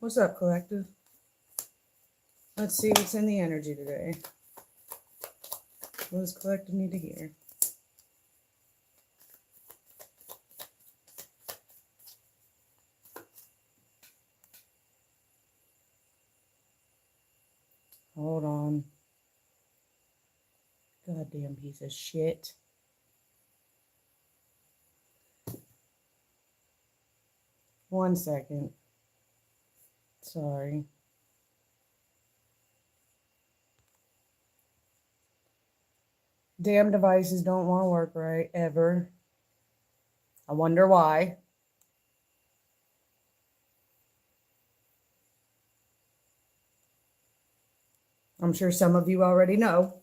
What's up, collective? Let's see what's in the energy today. What does collective need to hear? Hold on. Goddamn piece of shit. One second. Sorry. Damn devices don't want to work right, ever. I wonder why. I'm sure some of you already know.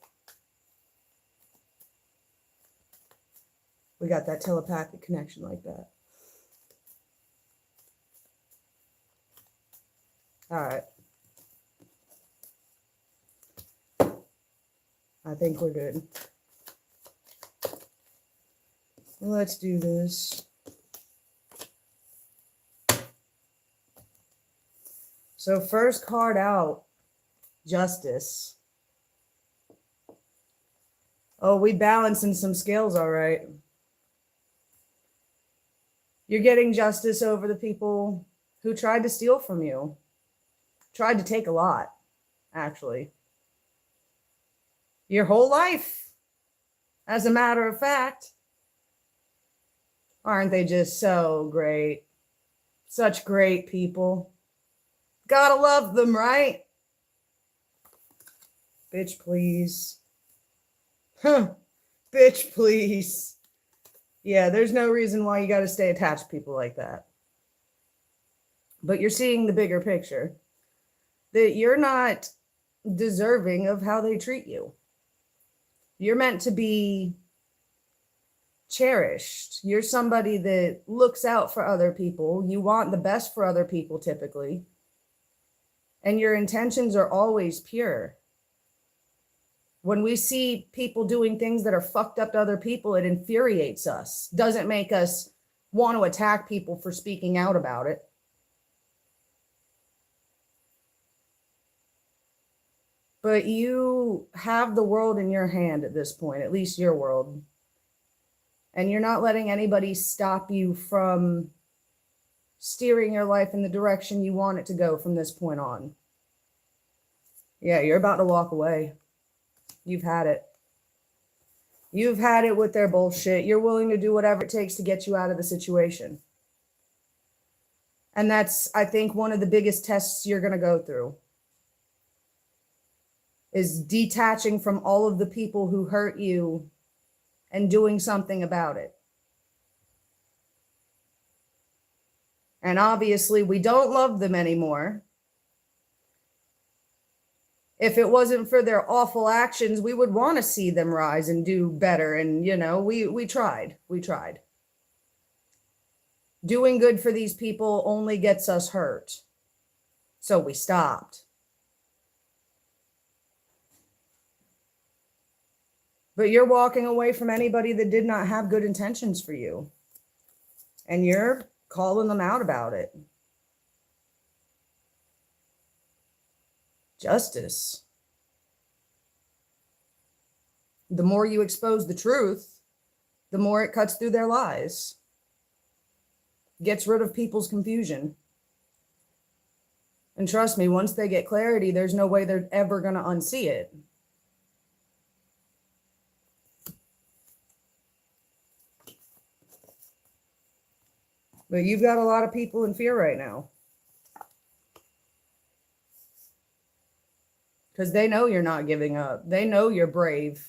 We got that telepathic connection like that. All right. I think we're good. Let's do this. So first card out, Justice. Oh, we balancing some scales, all right. You're getting justice over the people who tried to steal from you. Tried to take a lot, actually. Your whole life, as a matter of fact. Aren't they just so great? Such great people. Gotta love them, right? Bitch, please. Huh. Bitch, please. Yeah, there's no reason why you gotta stay attached to people like that. But you're seeing the bigger picture. That you're not deserving of how they treat you. You're meant to be cherished. You're somebody that looks out for other people. You want the best for other people, typically. And your intentions are always pure. When we see people doing things that are fucked up to other people, it infuriates us. Doesn't make us want to attack people for speaking out about it. But you have the world in your hand at this point, at least your world. And you're not letting anybody stop you from steering your life in the direction you want it to go from this point on. Yeah, you're about to walk away. You've had it. You've had it with their bullshit. You're willing to do whatever it takes to get you out of the situation. And that's, I think, one of the biggest tests you're going to go through. Is detaching from all of the people who hurt you and doing something about it. And obviously, we don't love them anymore. If it wasn't for their awful actions, we would want to see them rise and do better. And, you know, we tried. We tried. Doing good for these people only gets us hurt. So we stopped. But you're walking away from anybody that did not have good intentions for you. And you're calling them out about it. Justice. The more you expose the truth, the more it cuts through their lies. Gets rid of people's confusion. And trust me, once they get clarity, there's no way they're ever going to unsee it. But you've got a lot of people in fear right now. Because they know you're not giving up. They know you're brave.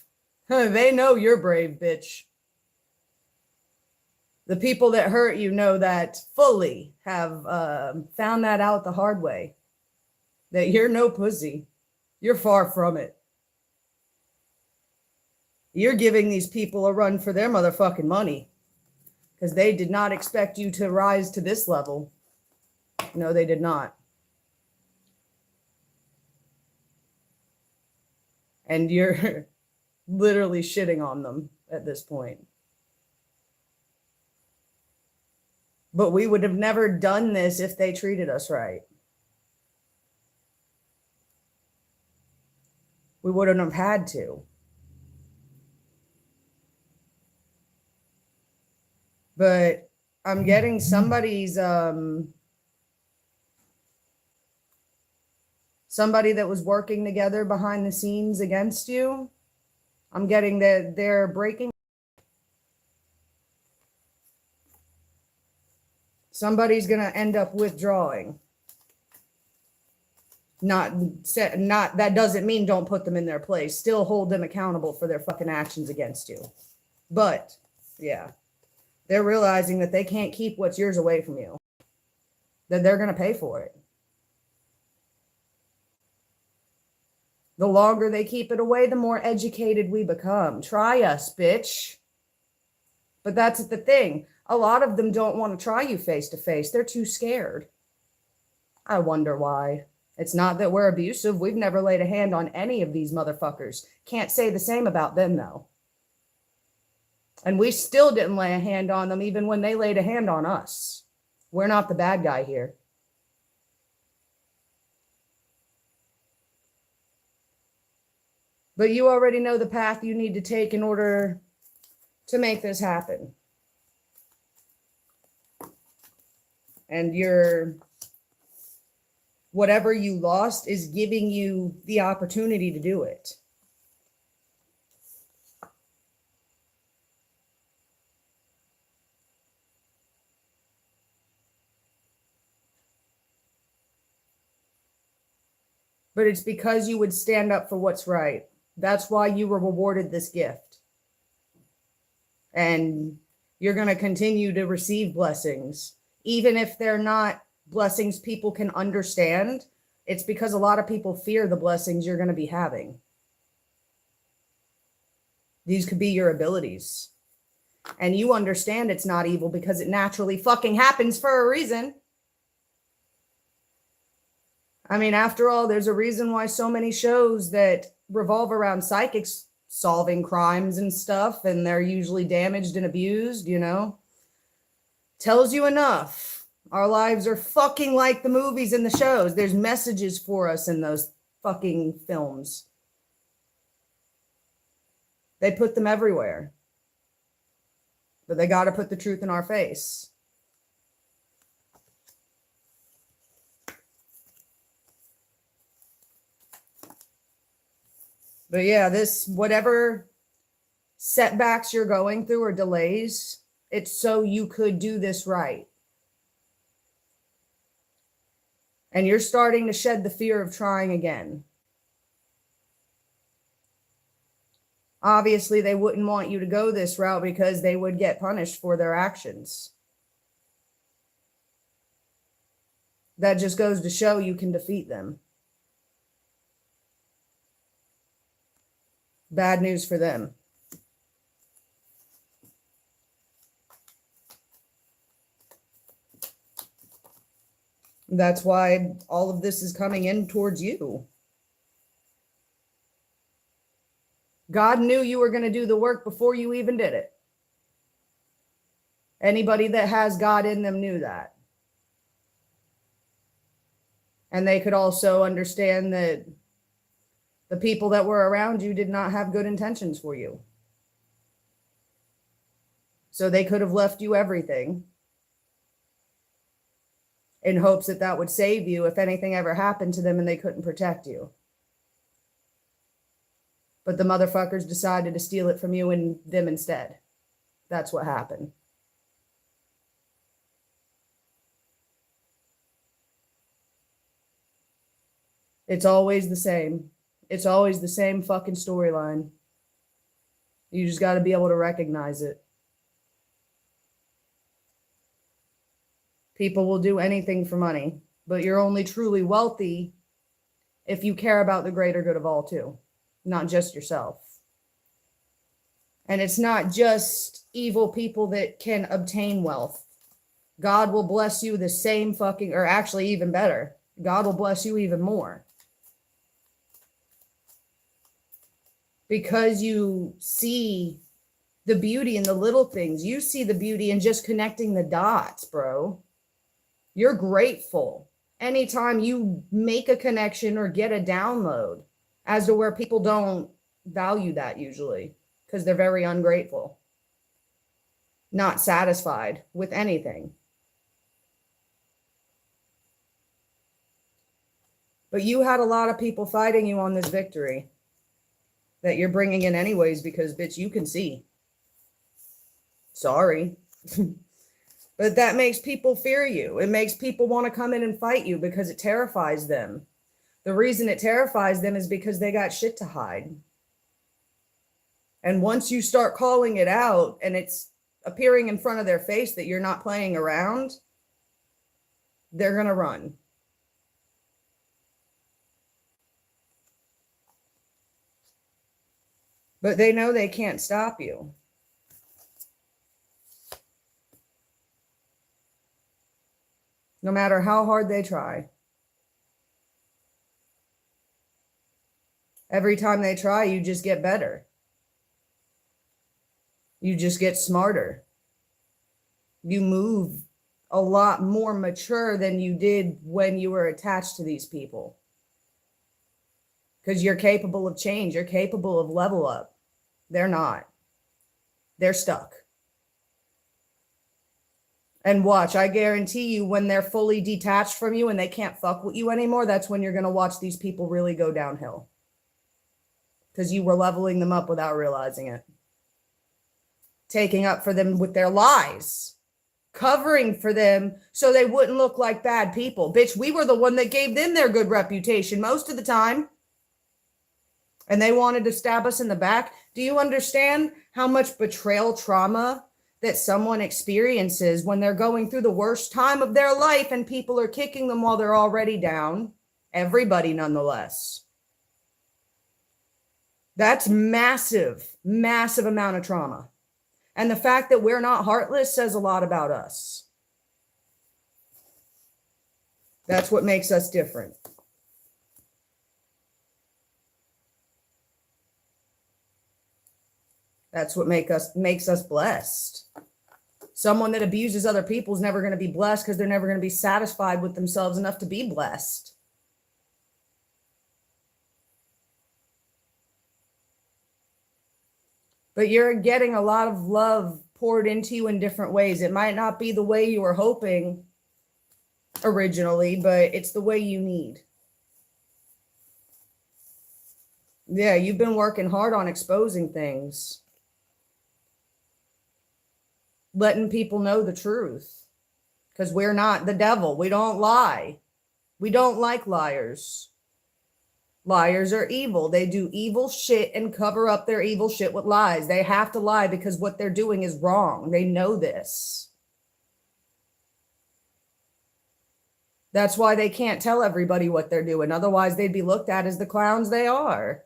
They know you're brave, bitch. The people that hurt you know that fully, have found that out the hard way. That you're no pussy. You're far from it. You're giving these people a run for their motherfucking money. Because they did not expect you to rise to this level. No, they did not. And you're literally shitting on them at this point. But we would have never done this if they treated us right. We wouldn't have had to. But I'm getting somebody that was working together behind the scenes against you. I'm getting that they're breaking. Somebody's going to end up withdrawing. Not that doesn't mean don't put them in their place. Still hold them accountable for their fucking actions against you. But yeah, they're realizing that they can't keep what's yours away from you. That they're going to pay for it. The longer they keep it away, the more educated we become. Try us, bitch. But that's the thing. A lot of them don't want to try you face to face. They're too scared. I wonder why. It's not that we're abusive. We've never laid a hand on any of these motherfuckers. Can't say the same about them, though. And we still didn't lay a hand on them even when they laid a hand on us. We're not the bad guy here. But you already know the path you need to take in order to make this happen. And whatever you lost is giving you the opportunity to do it. But it's because you would stand up for what's right. That's why you were rewarded this gift. And you're going to continue to receive blessings. Even if they're not blessings people can understand, it's because a lot of people fear the blessings you're going to be having. These could be your abilities. And you understand it's not evil because it naturally fucking happens for a reason. I mean, after all, there's a reason why so many shows that revolve around psychics solving crimes and stuff, and they're usually damaged and abused, you know? Tells you enough. Our lives are fucking like the movies and the shows. There's messages for us in those fucking films. They put them everywhere. But they got to put the truth in our face. But yeah, whatever setbacks you're going through or delays, it's so you could do this right. And you're starting to shed the fear of trying again. Obviously, they wouldn't want you to go this route because they would get punished for their actions. That just goes to show you can defeat them. Bad news for them. That's why all of this is coming in towards you. God knew you were going to do the work before you even did it. Anybody that has God in them knew that. And they could also understand that the people that were around you did not have good intentions for you. So they could have left you everything in hopes that that would save you if anything ever happened to them and they couldn't protect you. But the motherfuckers decided to steal it from you and them instead. That's what happened. It's always the same. It's always the same fucking storyline. You just got to be able to recognize it. People will do anything for money, but you're only truly wealthy if you care about the greater good of all too, not just yourself. And it's not just evil people that can obtain wealth. God will bless you the same fucking, or actually even better. God will bless you even more. Because you see the beauty in the little things. You see the beauty in just connecting the dots, bro. You're grateful anytime you make a connection or get a download. as to where people don't value that usually because they're very ungrateful, not satisfied with anything. But you had a lot of people fighting you on this victory that you're bringing in anyways because, bitch, you can see. Sorry. But that makes people fear you. It makes people want to come in and fight you because it terrifies them. The reason it terrifies them is because they got shit to hide. And once you start calling it out and it's appearing in front of their face that you're not playing around, they're going to run. But they know they can't stop you. No matter how hard they try. Every time they try, you just get better. You just get smarter. You move a lot more mature than you did when you were attached to these people. Because you're capable of change. You're capable of level up. They're not. They're stuck. And watch, I guarantee you when they're fully detached from you and they can't fuck with you anymore, that's when you're going to watch these people really go downhill. Because you were leveling them up without realizing it. Taking up for them with their lies. Covering for them so they wouldn't look like bad people. Bitch, we were the one that gave them their good reputation most of the time. And they wanted to stab us in the back. Do you understand how much betrayal trauma that someone experiences when they're going through the worst time of their life and people are kicking them while they're already down? Everybody, nonetheless. That's massive, massive amount of trauma. And the fact that we're not heartless says a lot about us. That's what makes us different. That's what makes us blessed. Someone that abuses other people is never going to be blessed because they're never going to be satisfied with themselves enough to be blessed. But you're getting a lot of love poured into you in different ways. It might not be the way you were hoping originally, but it's the way you need. Yeah, you've been working hard on exposing things. Letting people know the truth. Because we're not the devil. We don't lie. We don't like liars. Liars are evil. They do evil shit and cover up their evil shit with lies. They have to lie because what they're doing is wrong. They know this. That's why they can't tell everybody what they're doing. Otherwise, they'd be looked at as the clowns they are.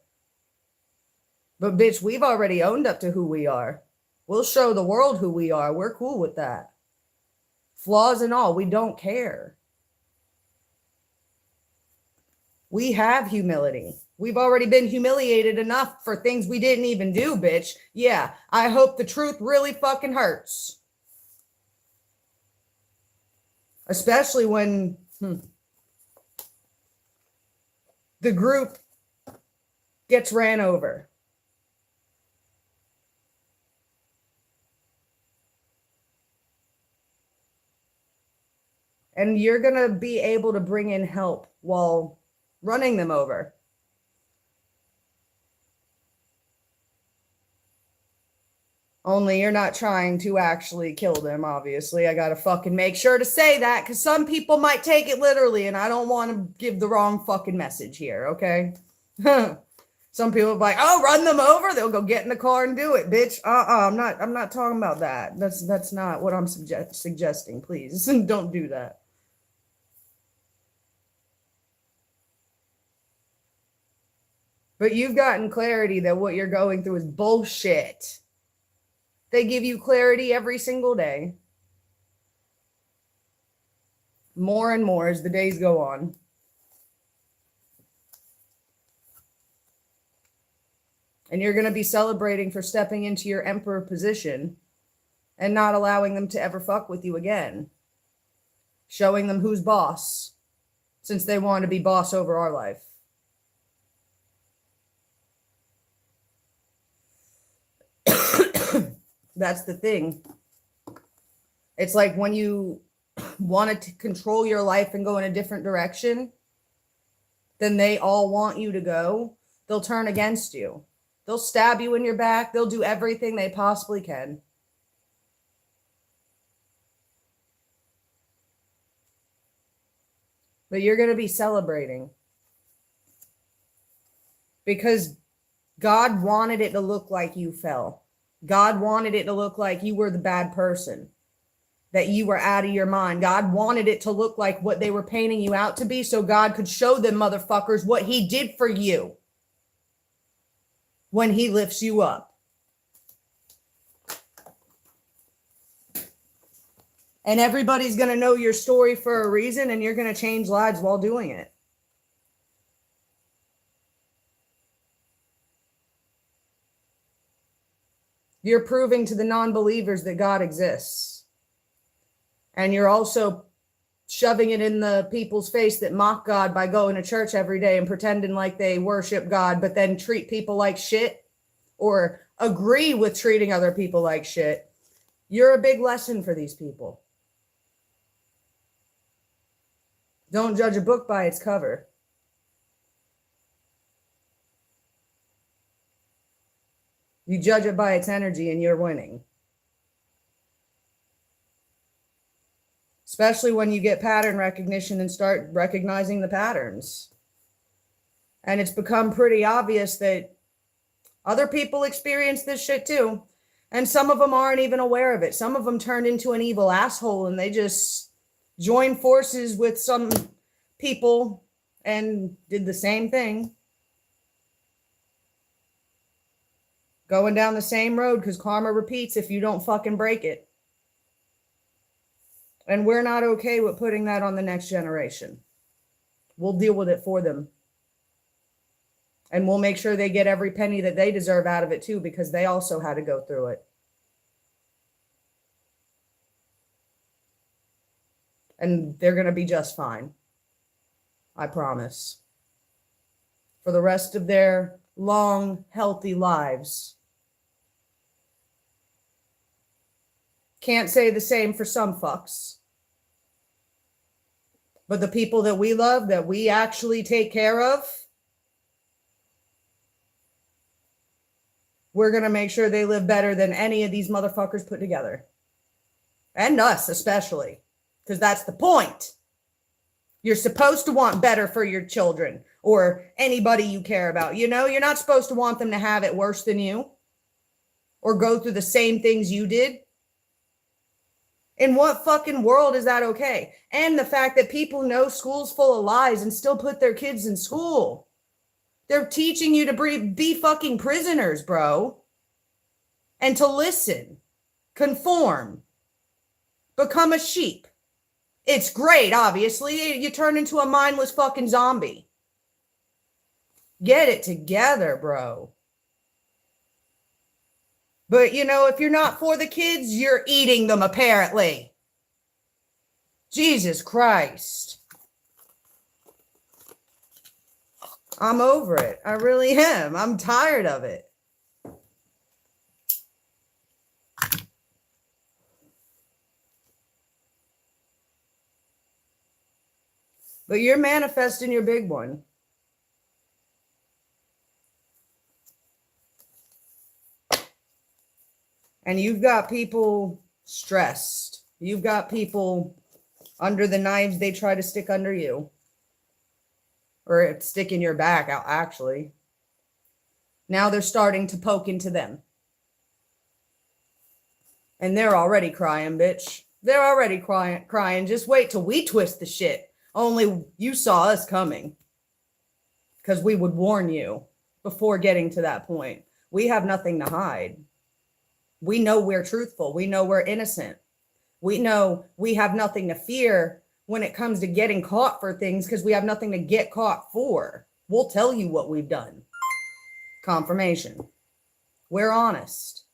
But bitch, we've already owned up to who we are. We'll show the world who we are. We're cool with that. Flaws and all, we don't care. We have humility. We've already been humiliated enough for things we didn't even do, bitch. Yeah, I hope the truth really fucking hurts. Especially when the group gets ran over. And you're going to be able to bring in help while running them over. Only you're not trying to actually kill them, obviously. I gotta fucking make sure to say that because some people might take it literally and I don't want to give the wrong fucking message here, okay? Some people are like, oh, run them over. They'll go get in the car and do it, bitch. I'm not talking about that. That's not what I'm suggesting. Please don't do that. But you've gotten clarity that what you're going through is bullshit. They give you clarity every single day. More and more as the days go on. And you're going to be celebrating for stepping into your emperor position and not allowing them to ever fuck with you again. Showing them who's boss, since they want to be boss over our life. That's the thing. It's like when you wanted to control your life and go in a different direction than they all want you to go, they'll turn against you. They'll stab you in your back. They'll do everything they possibly can. But you're going to be celebrating. Because God wanted it to look like you fell. God wanted it to look like you were the bad person, that you were out of your mind. God wanted it to look like what they were painting you out to be, so God could show them motherfuckers what he did for you when he lifts you up. And everybody's going to know your story for a reason, and you're going to change lives while doing it. You're proving to the non-believers that God exists. And you're also shoving it in the people's face that mock God by going to church every day and pretending like they worship God, but then treat people like shit or agree with treating other people like shit. You're a big lesson for these people. Don't judge a book by its cover. You judge it by its energy and you're winning. Especially when you get pattern recognition and start recognizing the patterns. And it's become pretty obvious that other people experience this shit too. And some of them aren't even aware of it. Some of them turned into an evil asshole and they just joined forces with some people and did the same thing. Going down the same road because karma repeats if you don't fucking break it. And we're not okay with putting that on the next generation. We'll deal with it for them. And we'll make sure they get every penny that they deserve out of it too, because they also had to go through it. And they're going to be just fine. I promise. For the rest of their long, healthy lives. Can't say the same for some fucks. But the people that we love, that we actually take care of, we're going to make sure they live better than any of these motherfuckers put together. And us especially. Because that's the point. You're supposed to want better for your children or anybody you care about. You know, you're not supposed to want them to have it worse than you or go through the same things you did. In what fucking world is that okay? And the fact that people know school's full of lies and still put their kids in school. They're teaching you to be fucking prisoners, bro. And to listen, conform, become a sheep. It's great, obviously. You turn into a mindless fucking zombie. Get it together, bro. But, you know, if you're not for the kids, you're eating them, apparently. Jesus Christ. I'm over it. I really am. I'm tired of it. But you're manifesting your big one. And you've got people stressed. You've got people under the knives they try to stick under you. Or stick in your back, actually. Now they're starting to poke into them. And they're already crying, bitch. They're already crying. Just wait till we twist the shit. Only you saw us coming. Because we would warn you before getting to that point. We have nothing to hide. We know we're truthful. We know we're innocent. We know we have nothing to fear when it comes to getting caught for things because we have nothing to get caught for. We'll tell you what we've done. Confirmation. We're honest.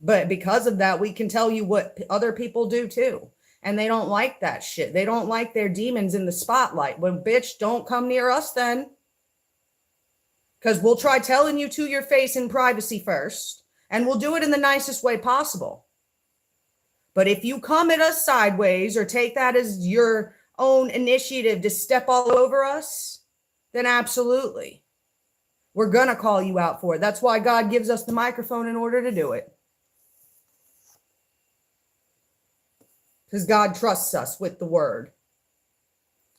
But because of that, we can tell you what other people do too. And they don't like that shit. They don't like their demons in the spotlight. Well, bitch, don't come near us then. Because we'll try telling you to your face in privacy first. And we'll do it in the nicest way possible. But if you come at us sideways or take that as your own initiative to step all over us, then absolutely, we're going to call you out for it. That's why God gives us the microphone in order to do it. Because God trusts us with the word.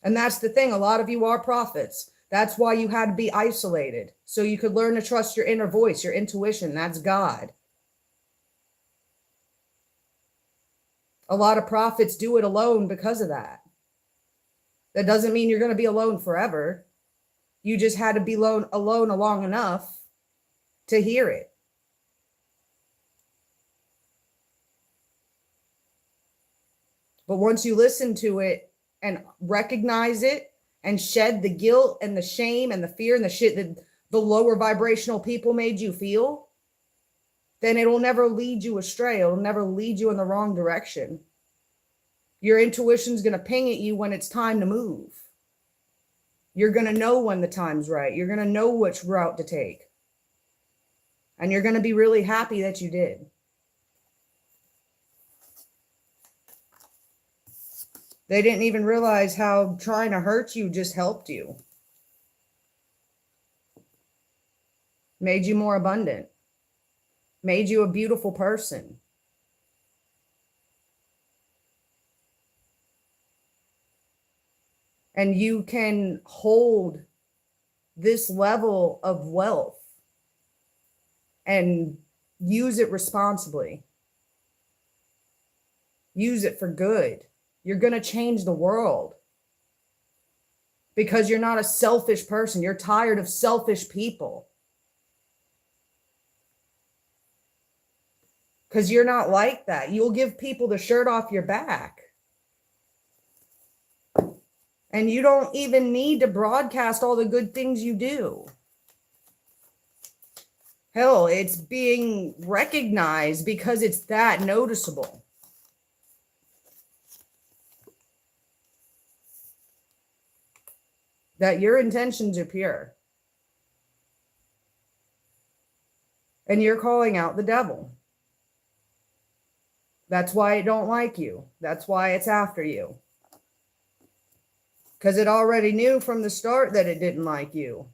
And that's the thing. A lot of you are prophets. That's why you had to be isolated. So you could learn to trust your inner voice, your intuition. That's God. A lot of prophets do it alone because of that. That doesn't mean you're going to be alone forever. You just had to be alone long enough to hear it. But once you listen to it and recognize it and shed the guilt and the shame and the fear and the shit that the lower vibrational people made you feel, then it'll never lead you astray. It'll never lead you in the wrong direction. Your intuition's going to ping at you when it's time to move. You're going to know when the time's right. You're going to know which route to take. And you're going to be really happy that you did. They didn't even realize how trying to hurt you just helped you. Made you more abundant. Made you a beautiful person. And you can hold this level of wealth and use it responsibly. Use it for good. You're going to change the world because you're not a selfish person. You're tired of selfish people. Because you're not like that. You'll give people the shirt off your back. And you don't even need to broadcast all the good things you do. Hell, it's being recognized because it's that noticeable. That your intentions are pure. And you're calling out the devil. That's why it don't like you. That's why it's after you. Because it already knew from the start that it didn't like you.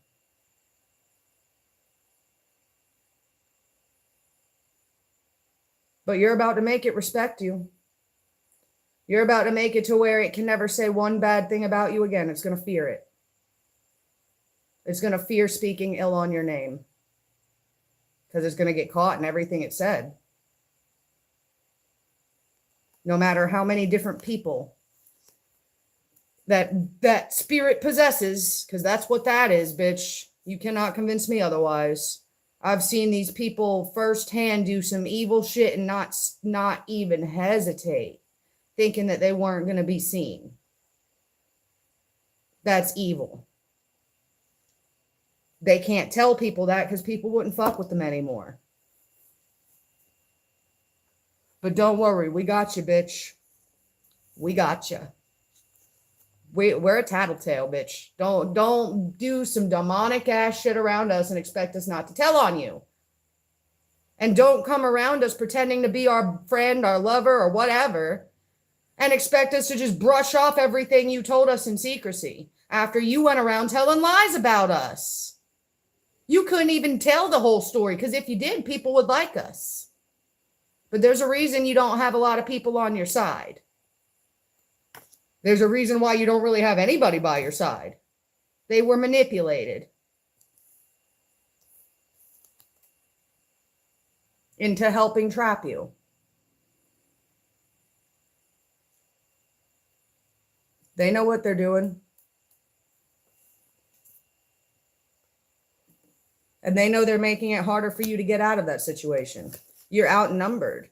But you're about to make it respect you. You're about to make it to where it can never say one bad thing about you again. It's going to fear it. It's going to fear speaking ill on your name. Because it's going to get caught in everything it said. No matter how many different people that spirit possesses, because that's what that is, bitch. You cannot convince me otherwise. I've seen these people firsthand do some evil shit and not even hesitate, thinking that they weren't going to be seen. That's evil. They can't tell people that because people wouldn't fuck with them anymore. But don't worry, we got you, bitch. We got you. We're a tattletale, bitch. Don't do some demonic ass shit around us and expect us not to tell on you. And don't come around us pretending to be our friend, our lover, or whatever, and expect us to just brush off everything you told us in secrecy after you went around telling lies about us. You couldn't even tell the whole story, because if you did, people would like us. But there's a reason you don't have a lot of people on your side. There's a reason why you don't really have anybody by your side. They were manipulated into helping trap you. They know what they're doing. And they know they're making it harder for you to get out of that situation. You're outnumbered.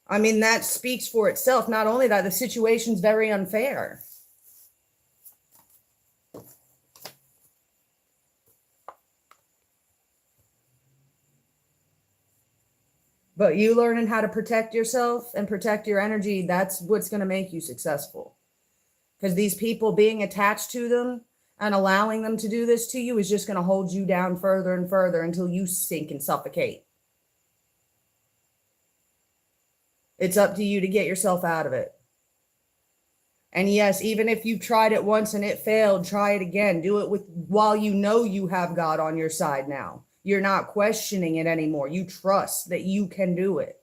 I mean, that speaks for itself. Not only that, the situation's very unfair. But you learning how to protect yourself and protect your energy, that's what's going to make you successful. Because these people being attached to them And allowing them to do this to you is just going to hold you down further and further until you sink and suffocate. It's up to you to get yourself out of it. And yes, even if you've tried it once and it failed, try it again. Do it while you know you have God on your side now. You're not questioning it anymore. You trust that you can do it.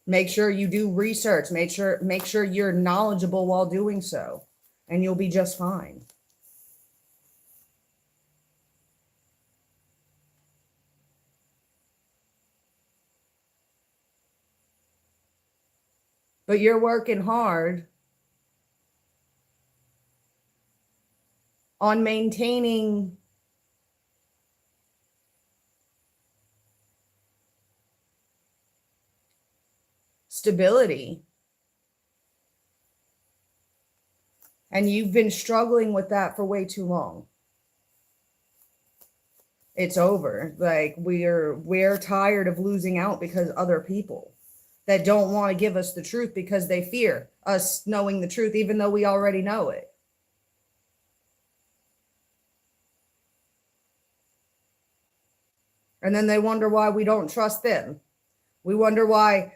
Make sure you do research. Make sure you're knowledgeable while doing so, and you'll be just fine. But you're working hard on maintaining stability. And you've been struggling with that for way too long. It's over. Like, we're tired of losing out because other people that don't want to give us the truth because they fear us knowing the truth, even though we already know it. And then they wonder why we don't trust them. We wonder why,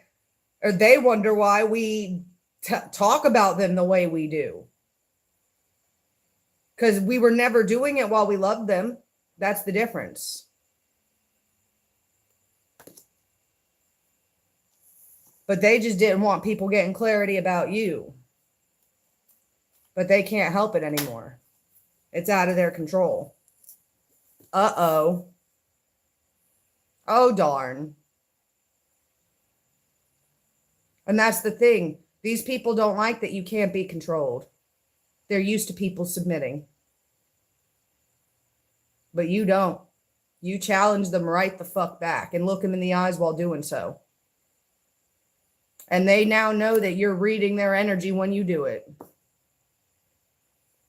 or they wonder why we talk about them the way we do. Because we were never doing it while we loved them. That's the difference. But they just didn't want people getting clarity about you. But they can't help it anymore. It's out of their control. Uh-oh. Oh, darn. And that's the thing. These people don't like that you can't be controlled. They're used to people submitting. But you don't. You challenge them right the fuck back and look them in the eyes while doing so. And they now know that you're reading their energy when you do it.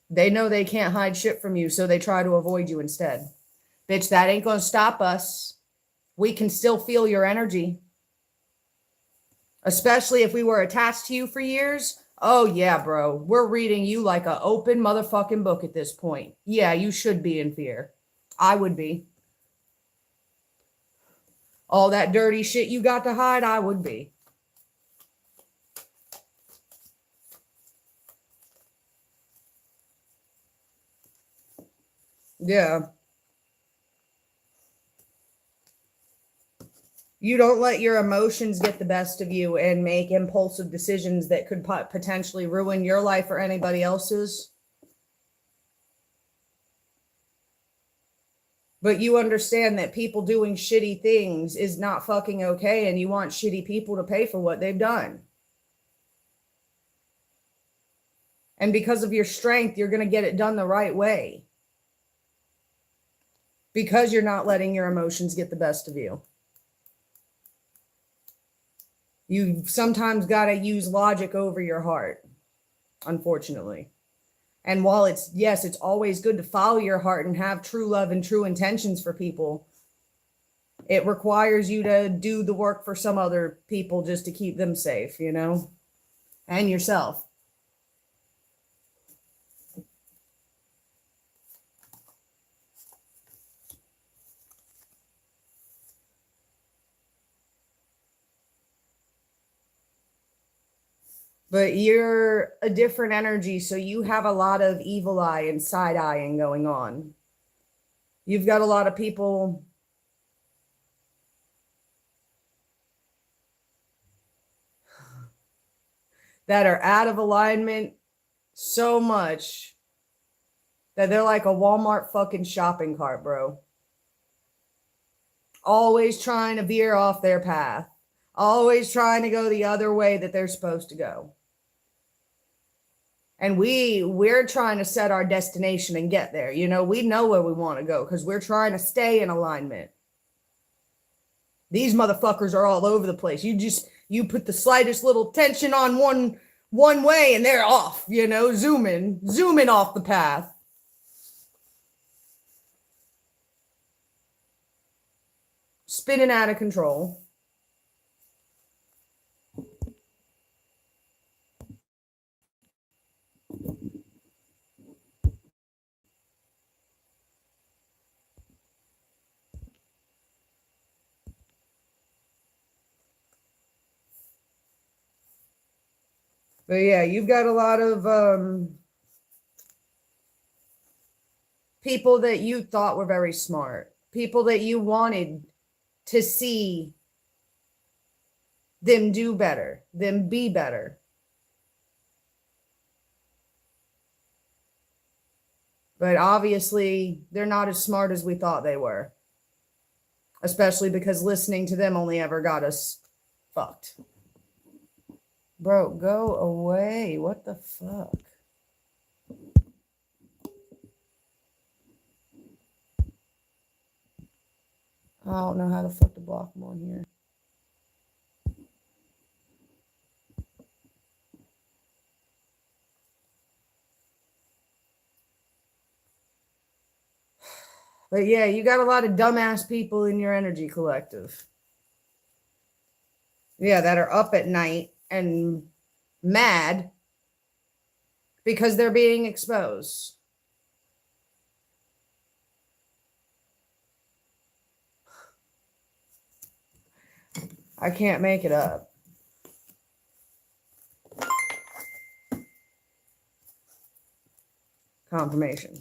They know they can't hide shit from you, so they try to avoid you instead. Bitch, that ain't gonna stop us. We can still feel your energy. Especially if we were attached to you for years. Oh, yeah, bro. We're reading you like an open motherfucking book at this point. Yeah, you should be in fear. I would be. All that dirty shit you got to hide, I would be. Yeah. You don't let your emotions get the best of you and make impulsive decisions that could potentially ruin your life or anybody else's. But you understand that people doing shitty things is not fucking okay, and you want shitty people to pay for what they've done. And because of your strength, you're going to get it done the right way. Because you're not letting your emotions get the best of you. You sometimes got to use logic over your heart, unfortunately. And while it's always good to follow your heart and have true love and true intentions for people, it requires you to do the work for some other people just to keep them safe, you know, and yourself. But you're a different energy, so you have a lot of evil eye and side eyeing going on. You've got a lot of people that are out of alignment so much that they're like a Walmart fucking shopping cart, bro. Always trying to veer off their path. Always trying to go the other way that they're supposed to go. And we're trying to set our destination and get there. You know, we know where we want to go because we're trying to stay in alignment. These motherfuckers are all over the place. You put the slightest little tension on one way and they're off, you know, zooming off the path. Spinning out of control. But yeah, you've got a lot of people that you thought were very smart, people that you wanted to see them do better, them be better. But obviously, they're not as smart as we thought they were. Especially because listening to them only ever got us fucked. Bro, go away. What the fuck? I don't know how the fuck to block them on here. But yeah, you got a lot of dumbass people in your energy collective. Yeah, that are up at night and mad because they're being exposed. I can't make it up. Confirmation.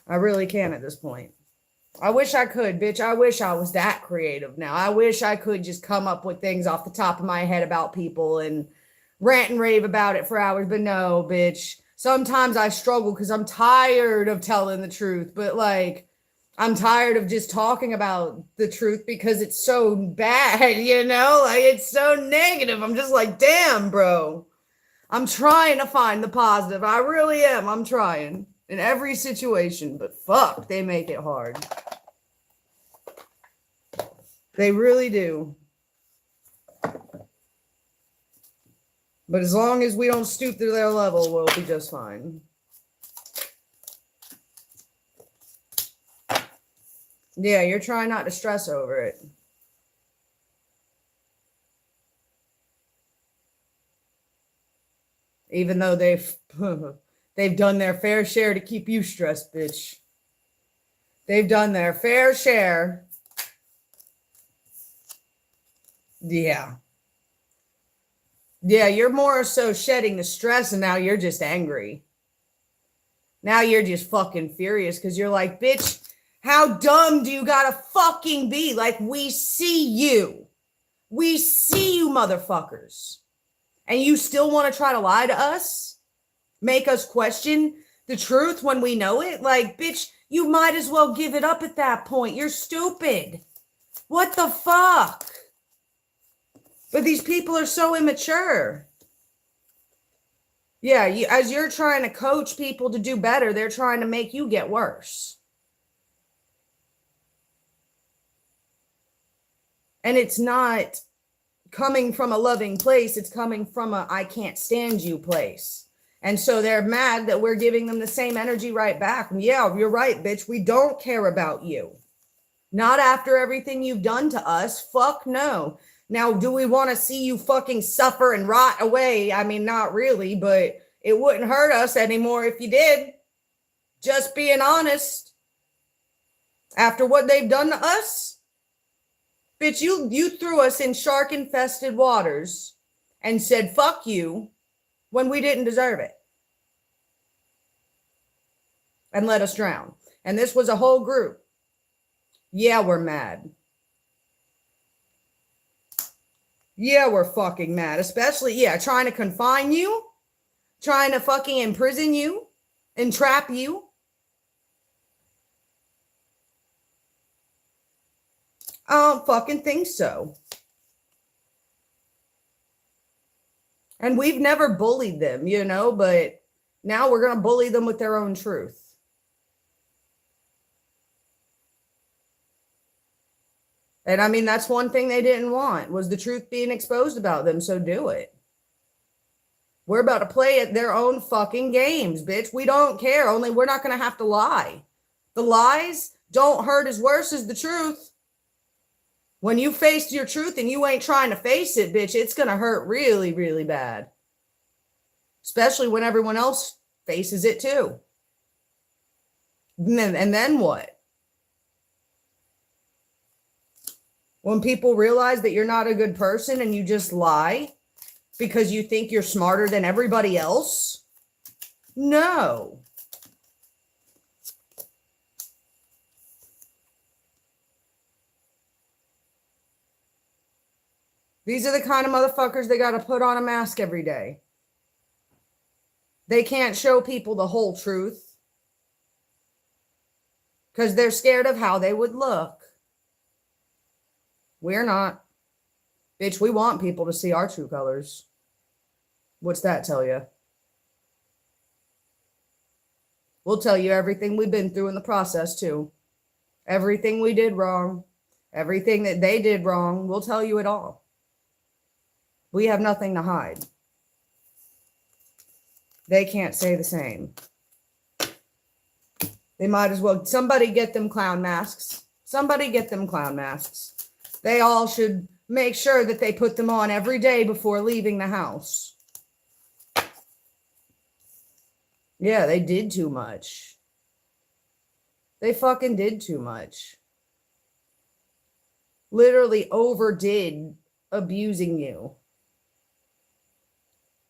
I really can at this point. I wish I could, bitch. I wish I was that creative now. I wish I could just come up with things off the top of my head about people and rant and rave about it for hours. But no, bitch. Sometimes I struggle because I'm tired of telling the truth. But like, I'm tired of just talking about the truth because it's so bad, you know? Like, it's so negative. I'm just like, damn, bro. I'm trying to find the positive. I really am. I'm trying in every situation, but fuck, they make it hard. They really do. But as long as we don't stoop to their level, we'll be just fine. Yeah, you're trying not to stress over it. Even though they've done their fair share to keep you stressed, bitch. They've done their fair share. Yeah. Yeah, you're more so shedding the stress and now you're just angry. Now you're just fucking furious because you're like, bitch, how dumb do you gotta fucking be? Like, we see you. We see you, motherfuckers. And you still want to try to lie to us? Make us question the truth when we know it? Like, bitch, you might as well give it up at that point. You're stupid. What the fuck? But these people are so immature. Yeah, as you're trying to coach people to do better, they're trying to make you get worse. And it's not coming from a loving place. It's coming from a I can't stand you place. And so they're mad that we're giving them the same energy right back. Yeah, you're right, bitch. We don't care about you. Not after everything you've done to us. Fuck no. Now, do we want to see you fucking suffer and rot away? I mean, not really, but it wouldn't hurt us anymore if you did. Just being honest. After what they've done to us, bitch, you threw us in shark-infested waters and said, fuck you, when we didn't deserve it. And let us drown. And this was a whole group. Yeah, we're mad. Yeah, we're fucking mad. Especially, yeah, trying to confine you. Trying to fucking imprison you. Entrap you. I don't fucking think so. And we've never bullied them, you know, but now we're going to bully them with their own truth. And I mean, that's one thing they didn't want, was the truth being exposed about them, so do it. We're about to play at their own fucking games, bitch. We don't care, only we're not going to have to lie. The lies don't hurt as worse as the truth. When you face your truth and you ain't trying to face it, bitch, it's going to hurt really, really bad. Especially when everyone else faces it too. And then what? When people realize that you're not a good person and you just lie, because you think you're smarter than everybody else? No. These are the kind of motherfuckers they got to put on a mask every day. They can't show people the whole truth because they're scared of how they would look. We're not. Bitch, we want people to see our true colors. What's that tell you? We'll tell you everything we've been through in the process, too. Everything we did wrong. Everything that they did wrong. We'll tell you it all. We have nothing to hide. They can't say the same. They might as well. Somebody get them clown masks. Somebody get them clown masks. They all should make sure that they put them on every day before leaving the house. Yeah, they did too much. They fucking did too much. Literally overdid abusing you.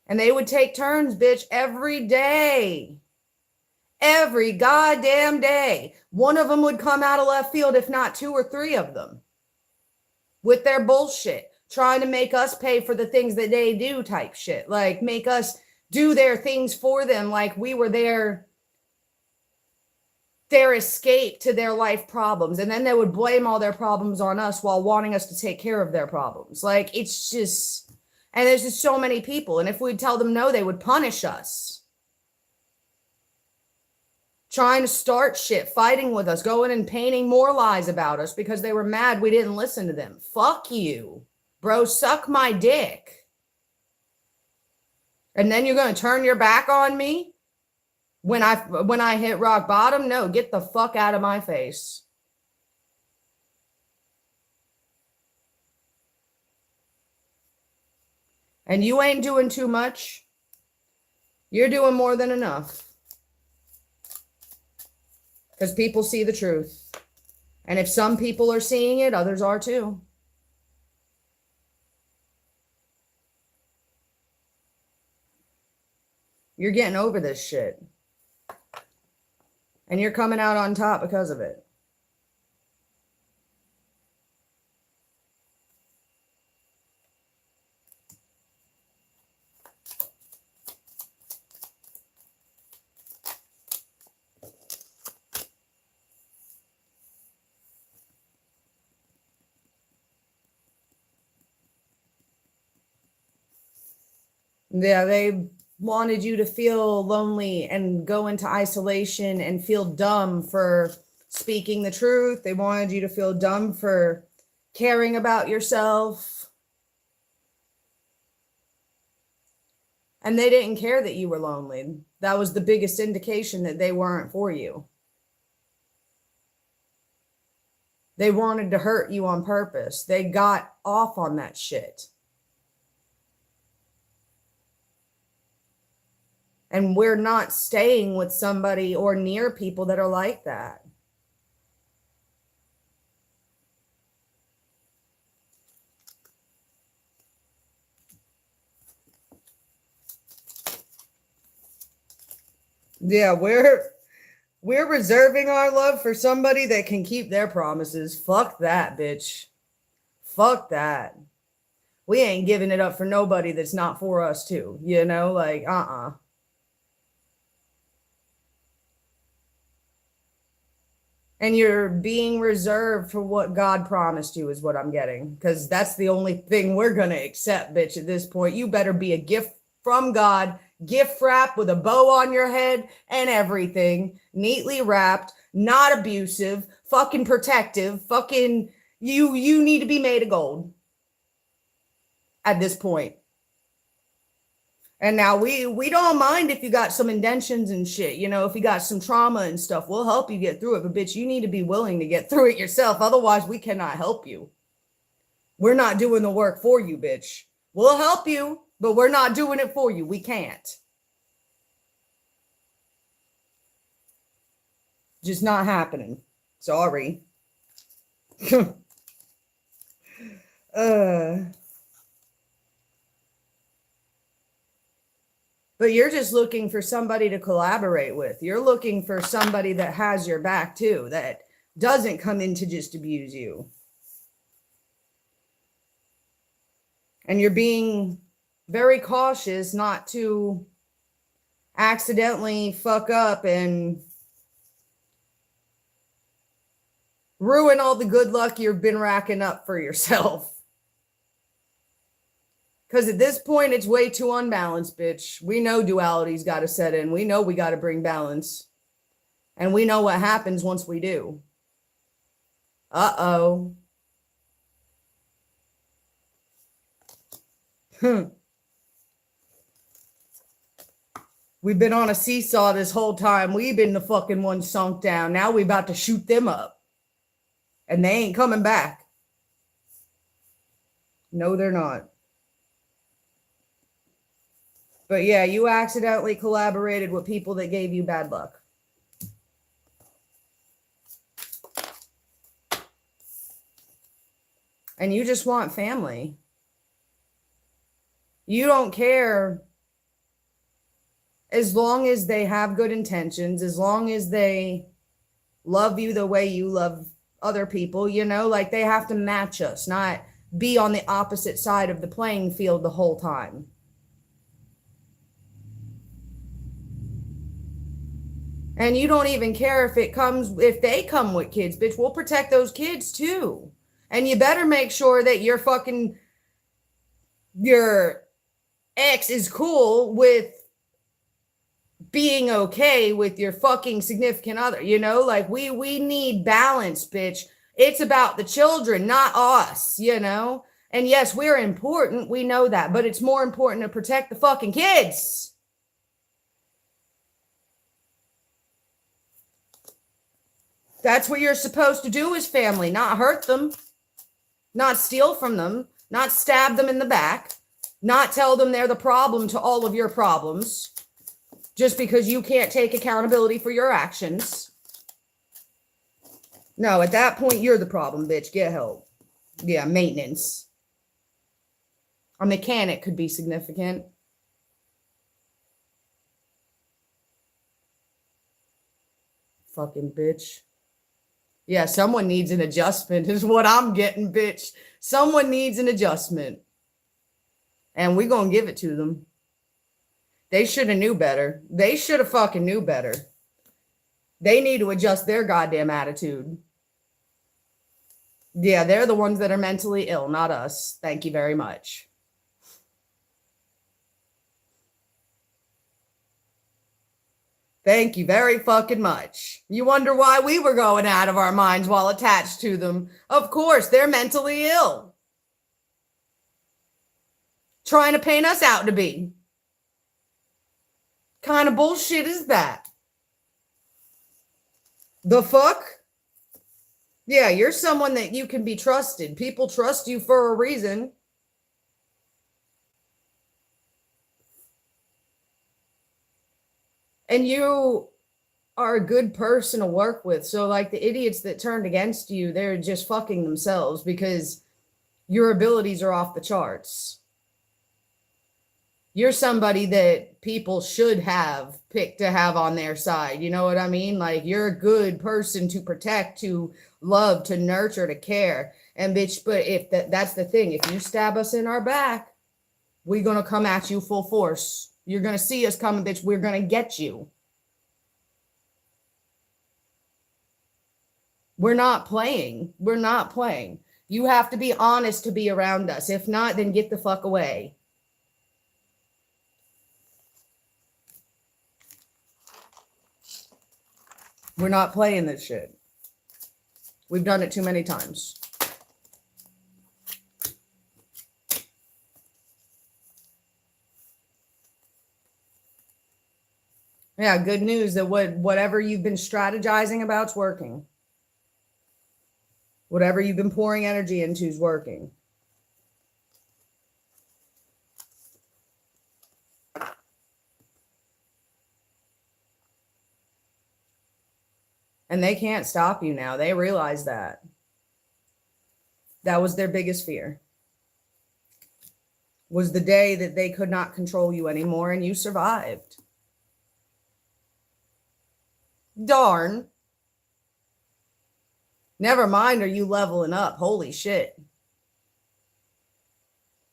And they would take turns, bitch, every day. Every goddamn day. One of them would come out of left field, if not 2 or 3 of them. With their bullshit. Trying to make us pay for the things that they do type shit. Like, make us do their things for them like we were their escape to their life problems. And then they would blame all their problems on us while wanting us to take care of their problems. Like, it's just... And there's just so many people. And if we'd tell them no, they would punish us. Trying to start shit, fighting with us, going and painting more lies about us because they were mad we didn't listen to them. Fuck you. Bro, suck my dick. And then you're going to turn your back on me when I hit rock bottom? No, get the fuck out of my face. And you ain't doing too much. You're doing more than enough. Because people see the truth. And if some people are seeing it, others are too. You're getting over this shit. And you're coming out on top because of it. Yeah, they wanted you to feel lonely and go into isolation and feel dumb for speaking the truth. They wanted you to feel dumb for caring about yourself. And they didn't care that you were lonely. That was the biggest indication that they weren't for you. They wanted to hurt you on purpose. They got off on that shit. And we're not staying with somebody or near people that are like that. Yeah, we're reserving our love for somebody that can keep their promises. Fuck that, bitch. Fuck that. We ain't giving it up for nobody that's not for us too. You know, like, And you're being reserved for what God promised you is what I'm getting. Because that's the only thing we're going to accept, bitch, at this point. You better be a gift from God, gift wrapped with a bow on your head and everything. Neatly wrapped, not abusive, fucking protective, fucking, you need to be made of gold. At this point. And now we don't mind if you got some indentions and shit, you know, if you got some trauma and stuff, we'll help you get through it. But bitch, you need to be willing to get through it yourself. Otherwise, we cannot help you. We're not doing the work for you, bitch. We'll help you, but we're not doing it for you. We can't. Just not happening. Sorry. But you're just looking for somebody to collaborate with. You're looking for somebody that has your back too, that doesn't come in to just abuse you. And you're being very cautious not to accidentally fuck up and ruin all the good luck you've been racking up for yourself. Because at this point, it's way too unbalanced, bitch. We know duality's got to set in. We know we got to bring balance. And we know what happens once we do. Uh-oh. We've been on a seesaw this whole time. We've been the fucking one sunk down. Now we about to shoot them up. And they ain't coming back. No, they're not. But yeah, you accidentally collaborated with people that gave you bad luck. And you just want family. You don't care as long as they have good intentions, as long as they love you the way you love other people, you know, like they have to match us, not be on the opposite side of the playing field the whole time. And you don't even care if they come with kids, bitch. We'll protect those kids too. And you better make sure that your ex is cool with being okay with your fucking significant other, you know, like we need balance, bitch. It's about the children, not us, you know. And yes, we're important, we know that, but it's more important to protect the fucking kids. That's what you're supposed to do as family, not hurt them, not steal from them, not stab them in the back, not tell them they're the problem to all of your problems just because you can't take accountability for your actions. No, at that point, you're the problem, bitch. Get help. Yeah, maintenance. A mechanic could be significant. Fucking bitch. Yeah, someone needs an adjustment is what I'm getting, bitch. Someone needs an adjustment. And we're going to give it to them. They should have knew better. They should have fucking knew better. They need to adjust their goddamn attitude. Yeah, they're the ones that are mentally ill, not us. Thank you very much. Thank you very fucking much. You wonder why we were going out of our minds while attached to them. Of course, they're mentally ill. Trying to paint us out to be. Kind of bullshit is that? The fuck? Yeah, you're someone that you can be trusted. People trust you for a reason. And you are a good person to work with. So like the idiots that turned against you, they're just fucking themselves because your abilities are off the charts. You're somebody that people should have picked to have on their side. You know what I mean? Like you're a good person to protect, to love, to nurture, to care. And bitch, but if that's the thing, if you stab us in our back, we're going to come at you full force. You're going to see us coming, bitch. We're going to get you. We're not playing. We're not playing. You have to be honest to be around us. If not, then get the fuck away. We're not playing this shit. We've done it too many times. Yeah, good news that whatever you've been strategizing about's working. Whatever you've been pouring energy into is working. And they can't stop you now. They realize that. That was their biggest fear. was the day that they could not control you anymore and you survived. Darn. Never mind, are you leveling up? Holy shit.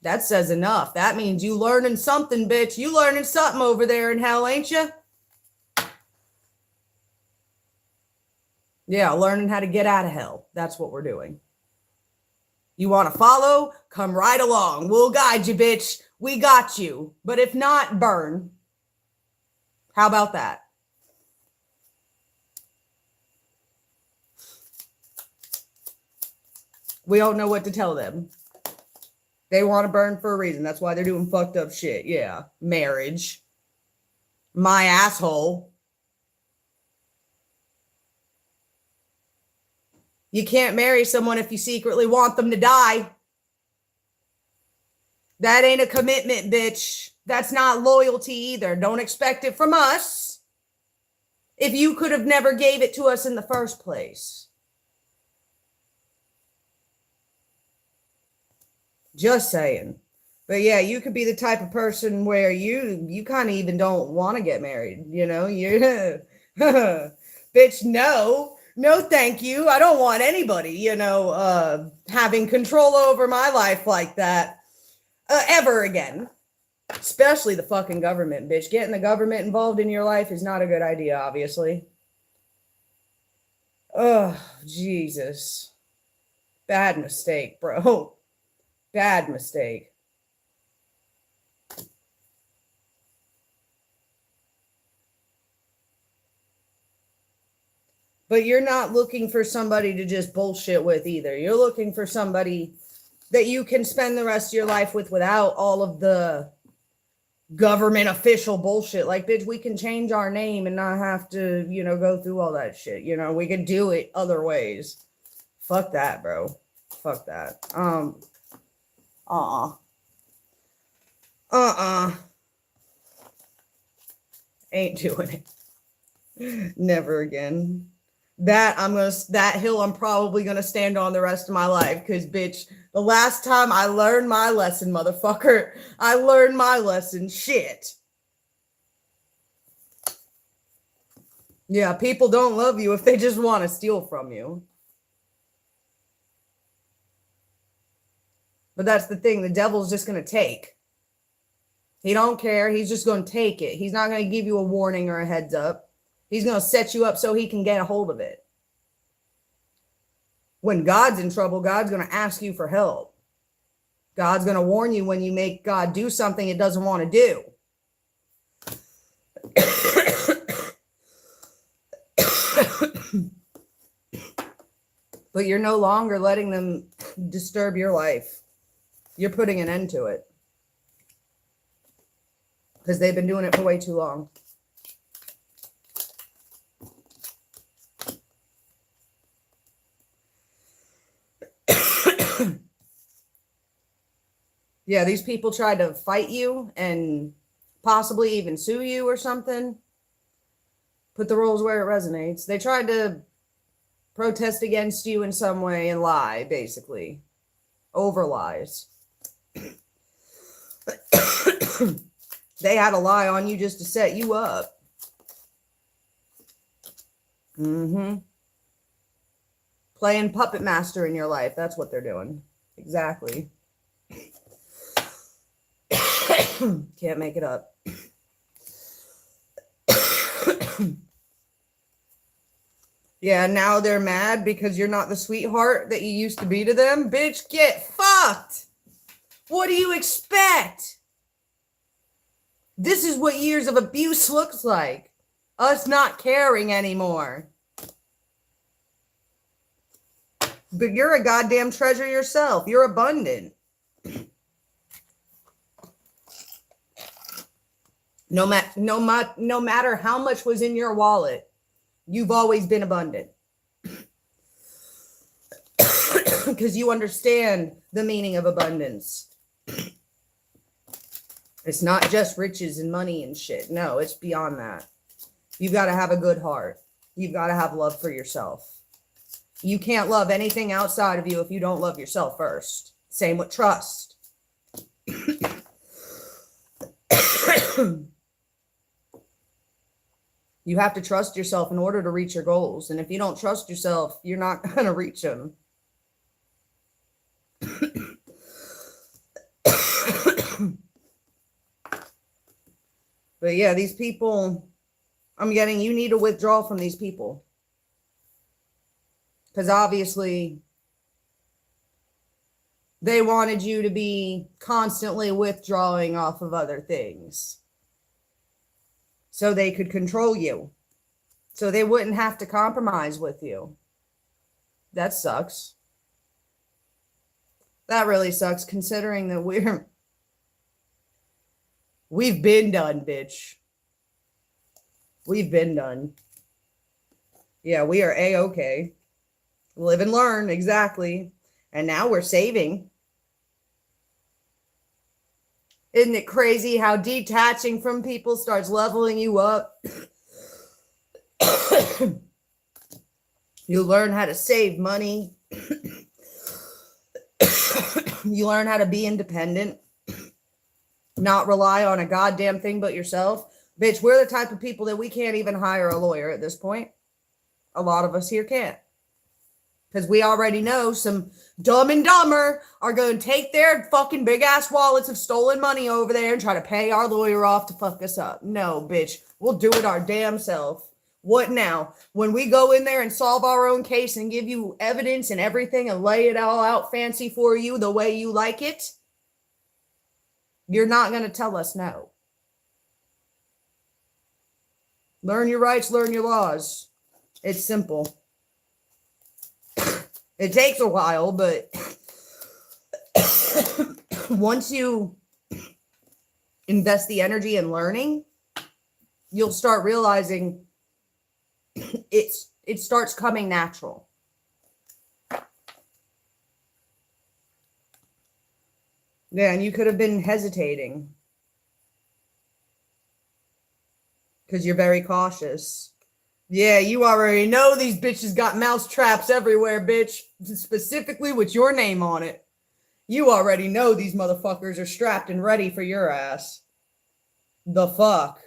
That says enough. That means you learning something, bitch. You learning something over there in hell, ain't you? Yeah, learning how to get out of hell. That's what we're doing. You want to follow? Come right along. We'll guide you, bitch. We got you. But if not, burn. How about that? We don't know what to tell them. They want to burn for a reason. That's why they're doing fucked up shit. Yeah. Marriage. My asshole. You can't marry someone if you secretly want them to die. That ain't a commitment, bitch. That's not loyalty either. Don't expect it from us if you could have never gave it to us in the first place. Just saying. But yeah, you could be the type of person where you kind of even don't want to get married. You know, you're bitch, no, thank you. I don't want anybody, having control over my life like that ever again. Especially the fucking government, bitch. Getting the government involved in your life is not a good idea, obviously. Oh, Jesus. Bad mistake, bro. Bad mistake. But you're not looking for somebody to just bullshit with either. You're looking for somebody that you can spend the rest of your life with without all of the government official bullshit. Like, bitch, we can change our name and not have to, go through all that shit. We can do it other ways. Fuck that, bro. Fuck that. Ain't doing it. Never again. That hill I'm probably gonna stand on the rest of my life, because bitch, the last time I learned my lesson, motherfucker, I learned my lesson. Shit. Yeah, people don't love you if they just want to steal from you. But that's the thing, the devil's just gonna take. He don't care, he's just gonna take it. He's not gonna give you a warning or a heads up. He's going to set you up so he can get a hold of it. When God's in trouble, God's going to ask you for help. God's going to warn you when you make God do something it doesn't want to do. But you're no longer letting them disturb your life. You're putting an end to it. Because they've been doing it for way too long. Yeah, these people tried to fight you and possibly even sue you or something. Put the rules where it resonates. They tried to protest against you in some way and lie, basically. Over lies. They had to lie on you just to set you up. Playing puppet master in your life. That's what they're doing. Exactly. Can't make it up. Yeah, now they're mad because you're not the sweetheart that you used to be to them. Bitch, get fucked. What do you expect? This is what years of abuse looks like. Us not caring anymore. But you're a goddamn treasure yourself. You're abundant. No matter how much was in your wallet, you've always been abundant. Because you understand the meaning of abundance. It's not just riches and money and shit. No, it's beyond that. You've got to have a good heart. You've got to have love for yourself. You can't love anything outside of you if you don't love yourself first. Same with trust. You have to trust yourself in order to reach your goals. And if you don't trust yourself, you're not going to reach them. But yeah, these people, I'm getting, you need to withdraw from these people. Because obviously, they wanted you to be constantly withdrawing off of other things. So they could control you. So they wouldn't have to compromise with you. That sucks. That really sucks, considering that we've been done, bitch. We've been done. Yeah, we are A-okay. Live and learn, exactly. And now we're saving. Isn't it crazy how detaching from people starts leveling you up? You learn how to save money. You learn how to be independent. Not rely on a goddamn thing but yourself. Bitch, we're the type of people that we can't even hire a lawyer at this point. A lot of us here can't. Because we already know some dumb and dumber are going to take their fucking big ass wallets of stolen money over there and try to pay our lawyer off to fuck us up. No, bitch. We'll do it our damn self. What now? When we go in there and solve our own case and give you evidence and everything and lay it all out fancy for you the way you like it, you're not going to tell us no. Learn your rights, learn your laws. It's simple. It takes a while, but once you invest the energy in learning, you'll start realizing it starts coming natural. Yeah, and you could have been hesitating because you're very cautious. Yeah, you already know these bitches got mouse traps everywhere, bitch. Specifically with your name on it. You already know these motherfuckers are strapped and ready for your ass. The fuck?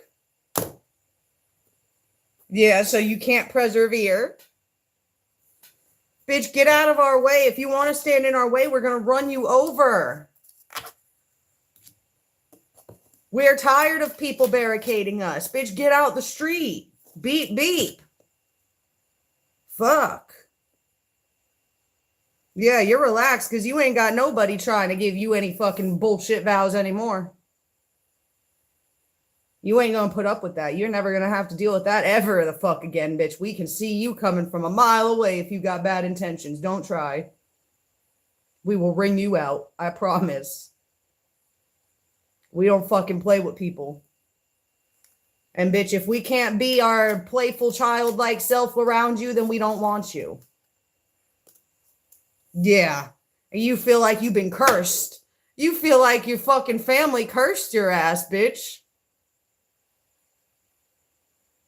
Yeah, so you can't persevere. Bitch, get out of our way. If you want to stand in our way, we're going to run you over. We're tired of people barricading us. Bitch, get out the street. Beep, beep. Fuck. Yeah, you're relaxed because you ain't got nobody trying to give you any fucking bullshit vows anymore. You ain't gonna put up with that. You're never gonna have to deal with that ever the fuck again, bitch. We can see you coming from a mile away if you got bad intentions. Don't try. We will ring you out. I promise. We don't fucking play with people. And bitch, if we can't be our playful childlike self around you, then we don't want you. Yeah. And you feel like you've been cursed. You feel like your fucking family cursed your ass, bitch.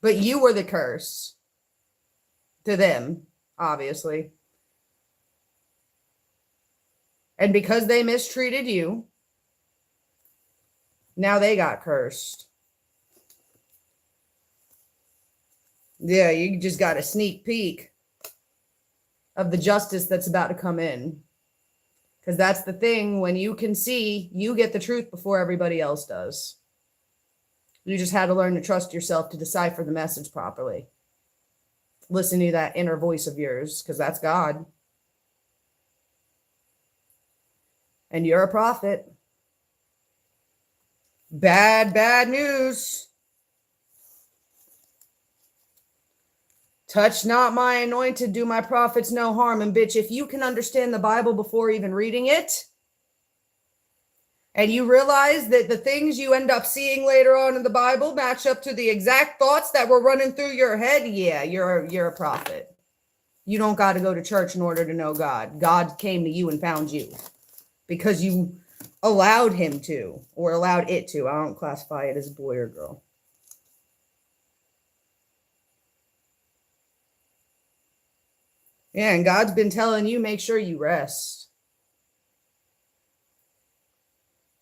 But you were the curse. To them, obviously. And because they mistreated you, now they got cursed. Yeah, you just got a sneak peek of the justice that's about to come in. Because that's the thing. When you can see, you get the truth before everybody else does. You just had to learn to trust yourself to decipher the message properly. Listen to that inner voice of yours, because that's God. And you're a prophet. Bad, bad news. Touch not my anointed, do my prophets no harm. And bitch, if you can understand the Bible before even reading it, and you realize that the things you end up seeing later on in the Bible match up to the exact thoughts that were running through your head, yeah, you're a prophet. You don't got to go to church in order to know God. God came to you and found you because you allowed him to, or allowed it to. I don't classify it as a boy or girl. Yeah, and God's been telling you, make sure you rest.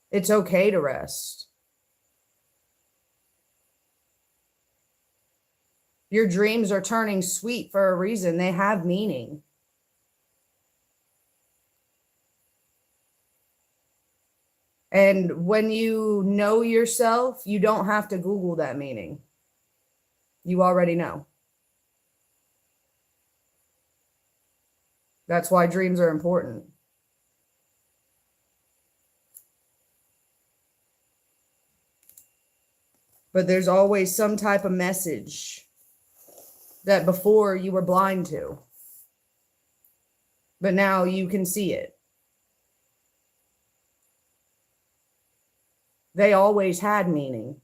It's okay to rest. Your dreams are turning sweet for a reason. They have meaning. And when you know yourself, you don't have to Google that meaning. You already know. That's why dreams are important. But there's always some type of message that before you were blind to. But now you can see it. They always had meaning.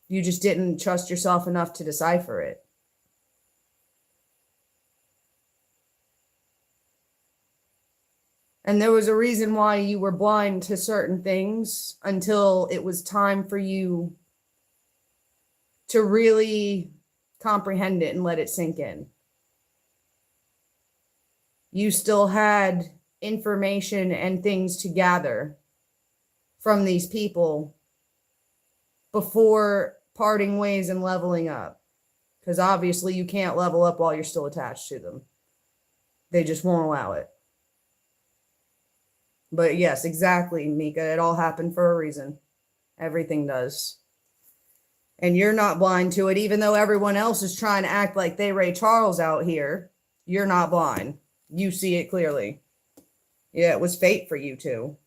You just didn't trust yourself enough to decipher it. And there was a reason why you were blind to certain things until it was time for you to really comprehend it and let it sink in. You still had information and things to gather from these people before parting ways and leveling up. Because obviously you can't level up while you're still attached to them. They just won't allow it. But yes, exactly, Mika. It all happened for a reason. Everything does. And you're not blind to it, even though everyone else is trying to act like they Ray Charles out here. You're not blind. You see it clearly. Yeah, it was fate for you too.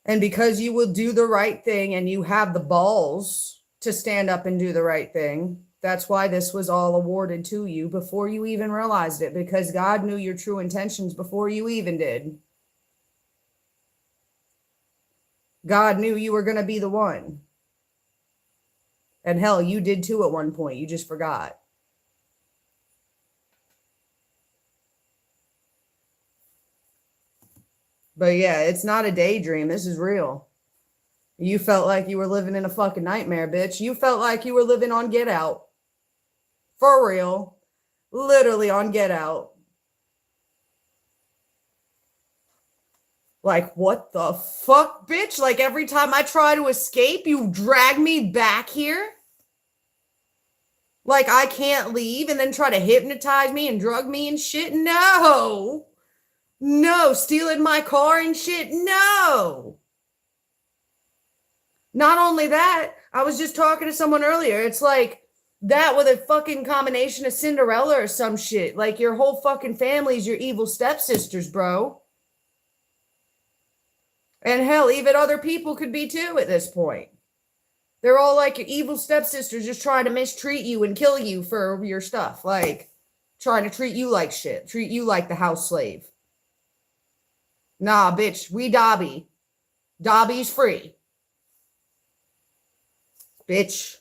And because you will do the right thing and you have the balls to stand up and do the right thing, that's why this was all awarded to you before you even realized it, because God knew your true intentions before you even did. God knew you were going to be the one. And hell, you did too at one point. You just forgot. But yeah, it's not a daydream. This is real. You felt like you were living in a fucking nightmare, bitch. You felt like you were living on Get Out. For real. Literally on Get Out. Like, what the fuck, bitch? Like, every time I try to escape, you drag me back here? Like, I can't leave and then try to hypnotize me and drug me and shit? No. No. Stealing my car and shit? No. Not only that, I was just talking to someone earlier. It's like that with a fucking combination of Cinderella or some shit. Like, your whole fucking family's your evil stepsisters, bro. And hell, even other people could be too at this point. They're all like your evil stepsisters just trying to mistreat you and kill you for your stuff. Like, trying to treat you like shit. Treat you like the house slave. Nah, bitch, we Dobby. Dobby's free. Bitch.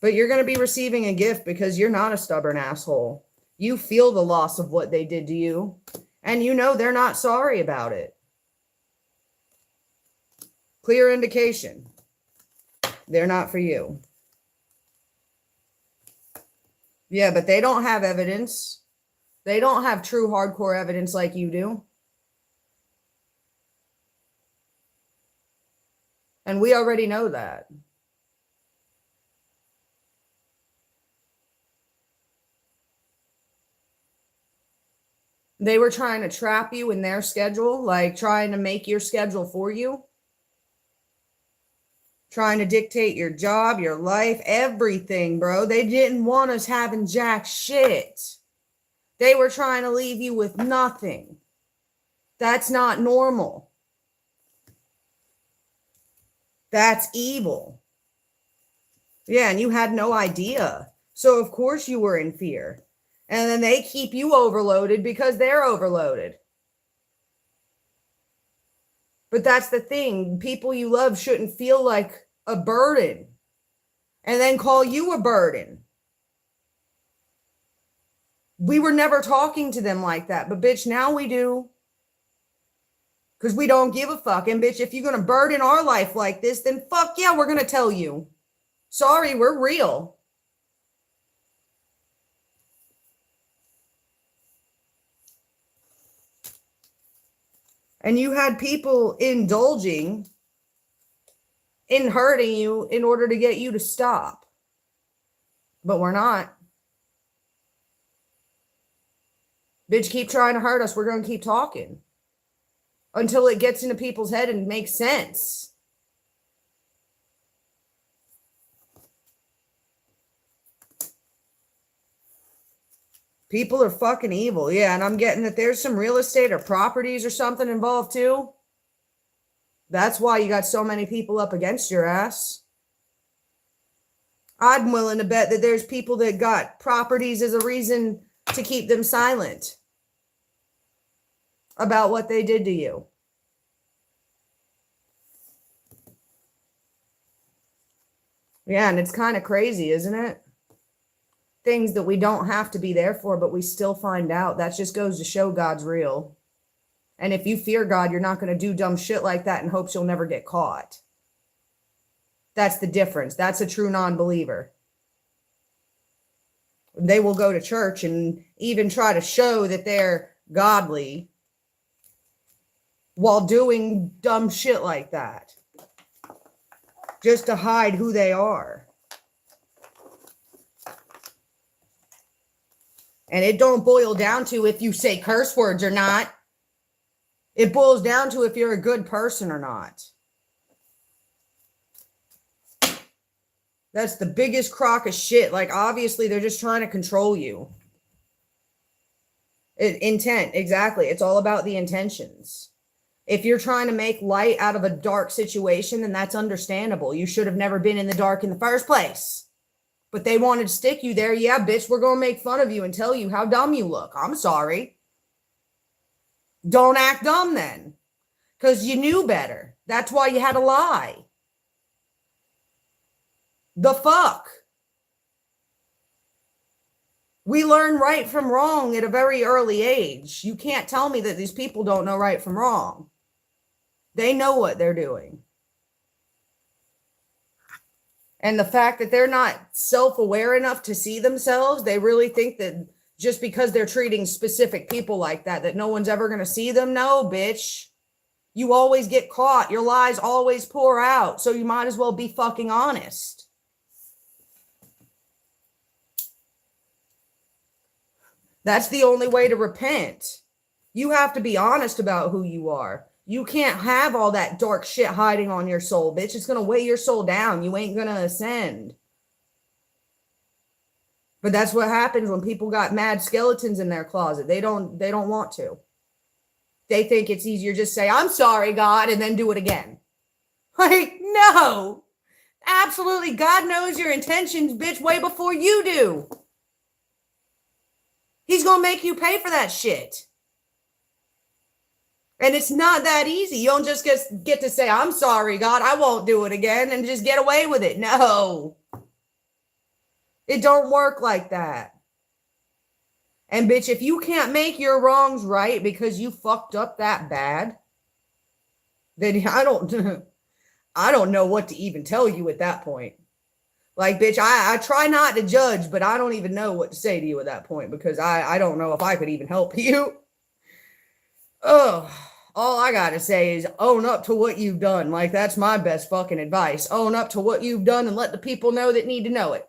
But you're going to be receiving a gift because you're not a stubborn asshole. You feel the loss of what they did to you. And you know they're not sorry about it. Clear indication. They're not for you. Yeah, but they don't have evidence. They don't have true hardcore evidence like you do. And we already know that. They were trying to trap you in their schedule, like trying to make your schedule for you. Trying to dictate your job, your life, everything, bro. They didn't want us having jack shit. They were trying to leave you with nothing. That's not normal. That's evil. Yeah, and you had no idea. So of course you were in fear. And then they keep you overloaded because they're overloaded. But that's the thing. People you love shouldn't feel like a burden and then call you a burden. We were never talking to them like that. But bitch, now we do. Because we don't give a fuck. And bitch, if you're going to burden our life like this, then fuck yeah, we're going to tell you. Sorry, we're real. And you had people indulging in hurting you in order to get you to stop. But we're not. Bitch, keep trying to hurt us. We're going to keep talking until it gets into people's head and makes sense. People are fucking evil. Yeah, and I'm getting that there's some real estate or properties or something involved too. That's why you got so many people up against your ass. I'm willing to bet that there's people that got properties as a reason to keep them silent about what they did to you. Yeah, and it's kind of crazy, isn't it? Things that we don't have to be there for, but we still find out. That just goes to show God's real. And if you fear God, you're not going to do dumb shit like that in hopes you'll never get caught. That's the difference. That's a true non-believer. They will go to church and even try to show that they're godly while doing dumb shit like that, just to hide who they are. And it don't boil down to if you say curse words or not. It boils down to if you're a good person or not. That's the biggest crock of shit. Like, obviously, they're just trying to control you. Intent, exactly. It's all about the intentions. If you're trying to make light out of a dark situation, then that's understandable. You should have never been in the dark in the first place. But they wanted to stick you there. Yeah, bitch, we're going to make fun of you and tell you how dumb you look. I'm sorry. Don't act dumb then. Because you knew better. That's why you had to lie. The fuck? We learn right from wrong at a very early age. You can't tell me that these people don't know right from wrong. They know what they're doing. And the fact that they're not self-aware enough to see themselves, they really think that just because they're treating specific people like that, that no one's ever going to see them. No, bitch. You always get caught. Your lies always pour out. So you might as well be fucking honest. That's the only way to repent. You have to be honest about who you are. You can't have all that dark shit hiding on your soul, bitch. It's going to weigh your soul down. You ain't going to ascend. But that's what happens when people got mad skeletons in their closet. They don't want to. They think it's easier just say, I'm sorry, God, and then do it again. Like, no. Absolutely. God knows your intentions, bitch, way before you do. He's going to make you pay for that shit. And it's not that easy. You don't just get to say, I'm sorry, God, I won't do it again, and just get away with it. No. It don't work like that. And bitch, if you can't make your wrongs right because you fucked up that bad, then I don't know what to even tell you at that point. Like, bitch, I try not to judge, but I don't even know what to say to you at that point because I don't know if I could even help you. Ugh. All I got to say is own up to what you've done. Like, that's my best fucking advice. Own up to what you've done and let the people know that need to know it.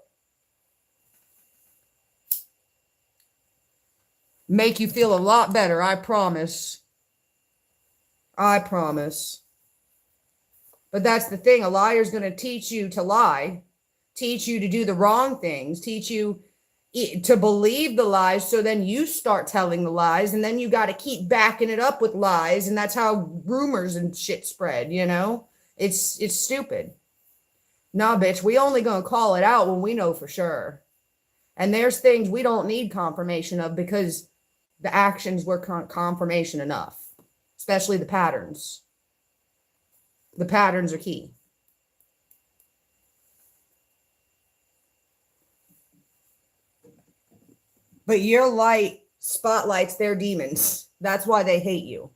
Make you feel a lot better, I promise. I promise. But that's the thing. A liar's going to teach you to lie, teach you to do the wrong things, teach you to believe the lies, so then you start telling the lies, and then you got to keep backing it up with lies, and that's how rumors and shit spread, you know? It's stupid. Nah, bitch, we only gonna call it out when we know for sure. And there's things we don't need confirmation of because the actions were confirmation enough, especially the patterns. The patterns are key. But your light spotlights their demons. That's why they hate you.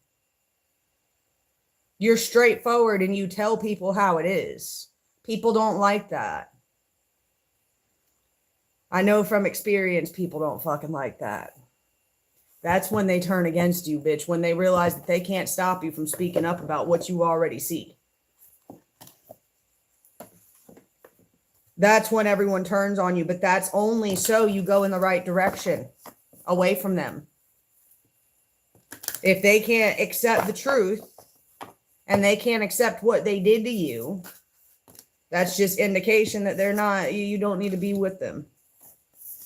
You're straightforward and you tell people how it is. People don't like that. I know from experience, people don't fucking like that. That's when they turn against you, bitch. When they realize that they can't stop you from speaking up about what you already see. That's when everyone turns on you. But that's only so you go in the right direction, away from them. If they can't accept the truth and they can't accept what they did to you, that's just indication that they're not, you don't need to be with them.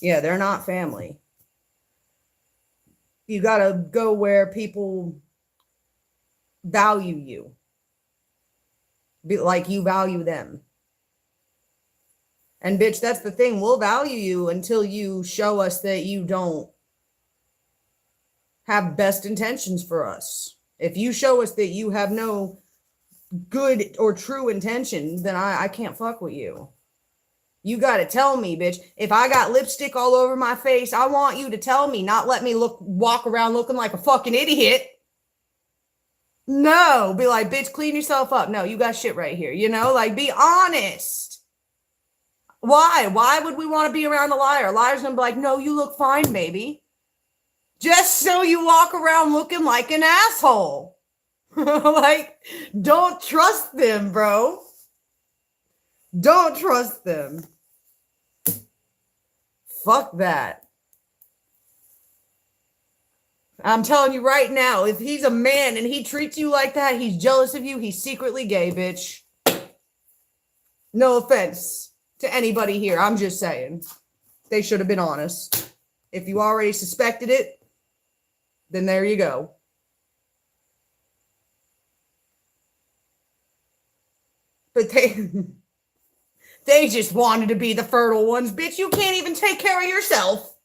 Yeah, they're not family. You got to go where people value you. Be like you value them. And bitch, that's the thing. We'll value you until you show us that you don't have best intentions for us. If you show us that you have no good or true intentions, then I can't fuck with you. You got to tell me, bitch. If I got lipstick all over my face, I want you to tell me, not let me walk around looking like a fucking idiot. No, be like, bitch, clean yourself up. No, you got shit right here. You know, like, be honest. Why? Why would we want to be around a liar? A liar's gonna be like, no, you look fine, baby. Just so you walk around looking like an asshole. Like, don't trust them, bro. Don't trust them. Fuck that. I'm telling you right now, if he's a man and he treats you like that, he's jealous of you, he's secretly gay, bitch. No offense to anybody here. I'm just saying. They should have been honest. If you already suspected it, then there you go. But they just wanted to be the fertile ones. Bitch, you can't even take care of yourself.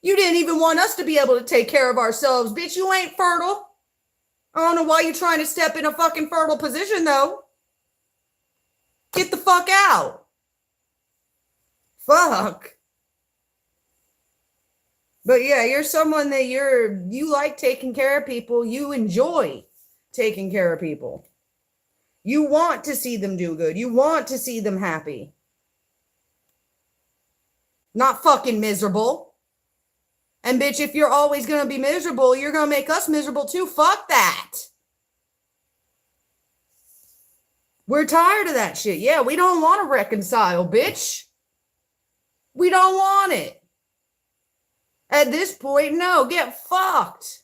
You didn't even want us to be able to take care of ourselves. Bitch, you ain't fertile. I don't know why you're trying to step in a fucking fertile position, though. Get the fuck out. Fuck. But yeah, you're someone that you like taking care of people. You enjoy taking care of people. You want to see them do good. You want to see them happy. Not fucking miserable. And bitch, if you're always going to be miserable, you're going to make us miserable too. Fuck that. We're tired of that shit. Yeah, we don't want to reconcile, bitch. We don't want it. At this point, no, get fucked.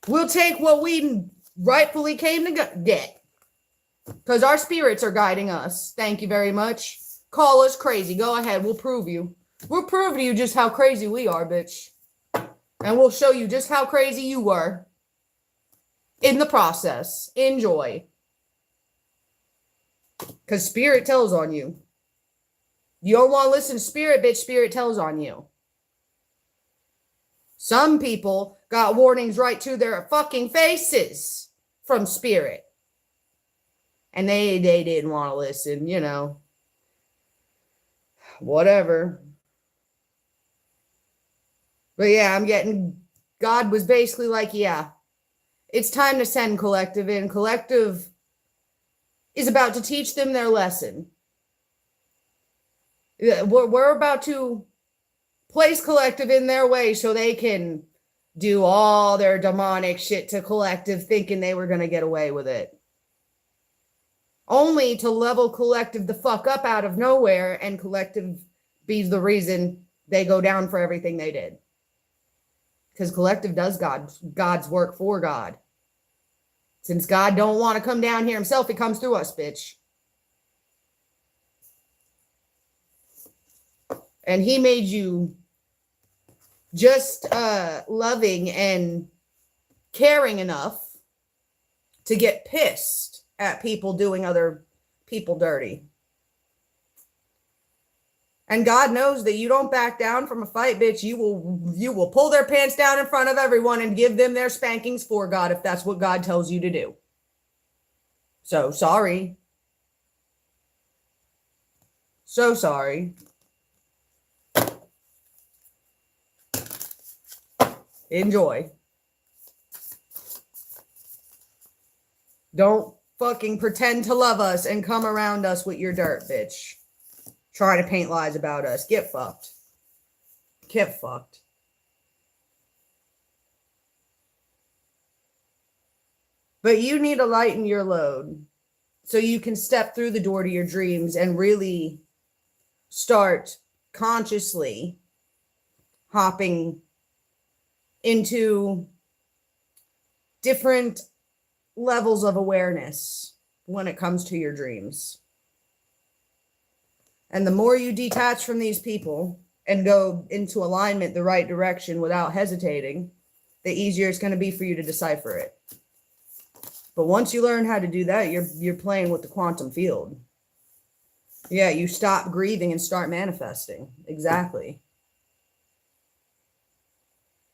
We'll take what we rightfully came to get. Because our spirits are guiding us. Thank you very much. Call us crazy. Go ahead. We'll prove you. We'll prove to you just how crazy we are, bitch. And we'll show you just how crazy you were. In the process. Enjoy. Because spirit tells on you. You don't want to listen to spirit, bitch. Spirit tells on you. Some people got warnings right to their fucking faces from spirit. And they didn't want to listen, you know. Whatever. But yeah, I'm getting, God was basically like, yeah, it's time to send collective in. Collective is about to teach them their lesson. We're about to place collective in their way so they can do all their demonic shit to collective thinking they were going to get away with it. Only to level collective the fuck up out of nowhere and collective be the reason they go down for everything they did. Because collective does God's work for God. Since God don't want to come down here himself, he comes through us, bitch. And he made you just loving and caring enough to get pissed at people doing other people dirty. And God knows that you don't back down from a fight, bitch. You will pull their pants down in front of everyone and give them their spankings for God if that's what God tells you to do. So sorry. So sorry. Enjoy. Don't fucking pretend to love us and come around us with your dirt, bitch. Try to paint lies about us. Get fucked. Get fucked. But you need to lighten your load so you can step through the door to your dreams and really start consciously hopping into different levels of awareness when it comes to your dreams. And the more you detach from these people and go into alignment the right direction without hesitating, the easier it's going to be for you to decipher it. But once you learn how to do that, you're playing with the quantum field. Yeah, you stop grieving and start manifesting. Exactly.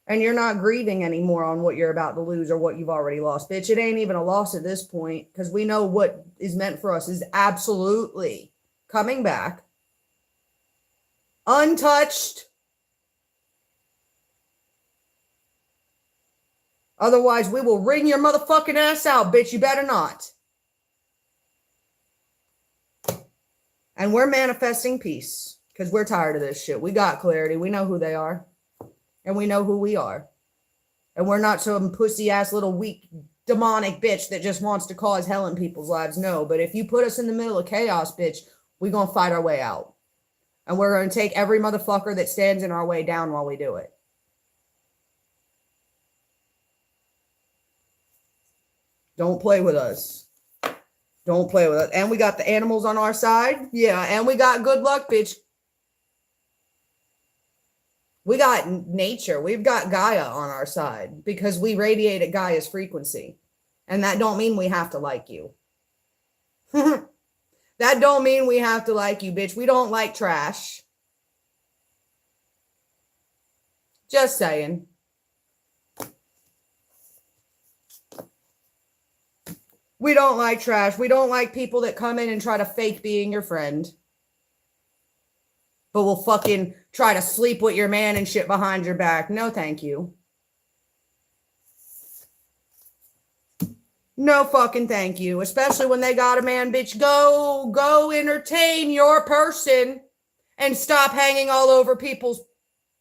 And you're not grieving anymore on what you're about to lose or what you've already lost. Bitch, it ain't even a loss at this point because we know what is meant for us is absolutely coming back. Untouched. Otherwise, we will wring your motherfucking ass out, bitch. You better not. And we're manifesting peace because we're tired of this shit. We got clarity. We know who they are. And we know who we are. And we're not some pussy-ass little weak, demonic bitch that just wants to cause hell in people's lives. No, but if you put us in the middle of chaos, bitch, we're going to fight our way out. And we're going to take every motherfucker that stands in our way down while we do it. Don't play with us. Don't play with us. And we got the animals on our side. Yeah, and we got good luck, bitch. We got nature. We've got Gaia on our side because we radiate at Gaia's frequency. And that don't mean we have to like you. That don't mean we have to like you, bitch. We don't like trash. Just saying. We don't like trash. We don't like people that come in and try to fake being your friend. But will fucking try to sleep with your man and shit behind your back. No, thank you. No fucking thank you. Especially when they got a man, bitch. Go entertain your person and stop hanging all over people's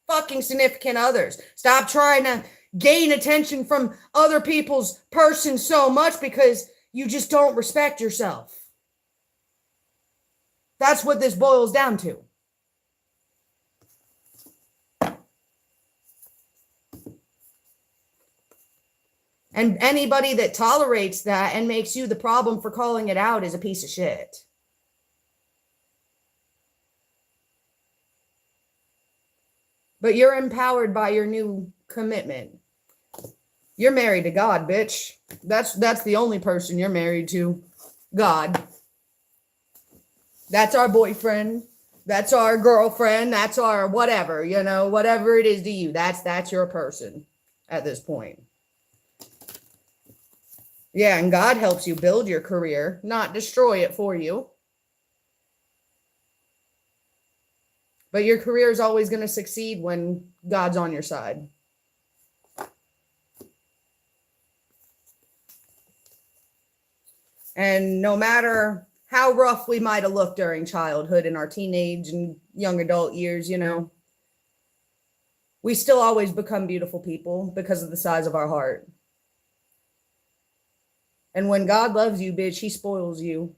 fucking significant others. Stop trying to gain attention from other people's person so much because you just don't respect yourself. That's what this boils down to. And anybody that tolerates that and makes you the problem for calling it out is a piece of shit. But you're empowered by your new commitment. You're married to God, bitch. That's the only person you're married to. God. That's our boyfriend. That's our girlfriend. That's our whatever, whatever it is to you. That's your person at this point. Yeah, and God helps you build your career, not destroy it for you. But your career is always going to succeed when God's on your side. And no matter how rough we might have looked during childhood and our teenage and young adult years, we still always become beautiful people because of the size of our heart. And when God loves you, bitch, he spoils you.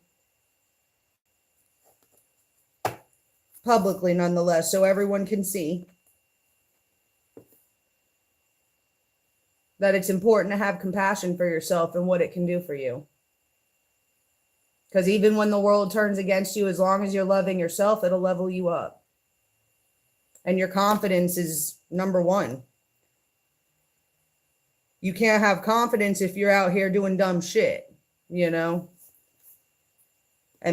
Publicly, nonetheless, so everyone can see that it's important to have compassion for yourself and what it can do for you. Because even when the world turns against you, as long as you're loving yourself, it'll level you up. And your confidence is number one. You can't have confidence if you're out here doing dumb shit, And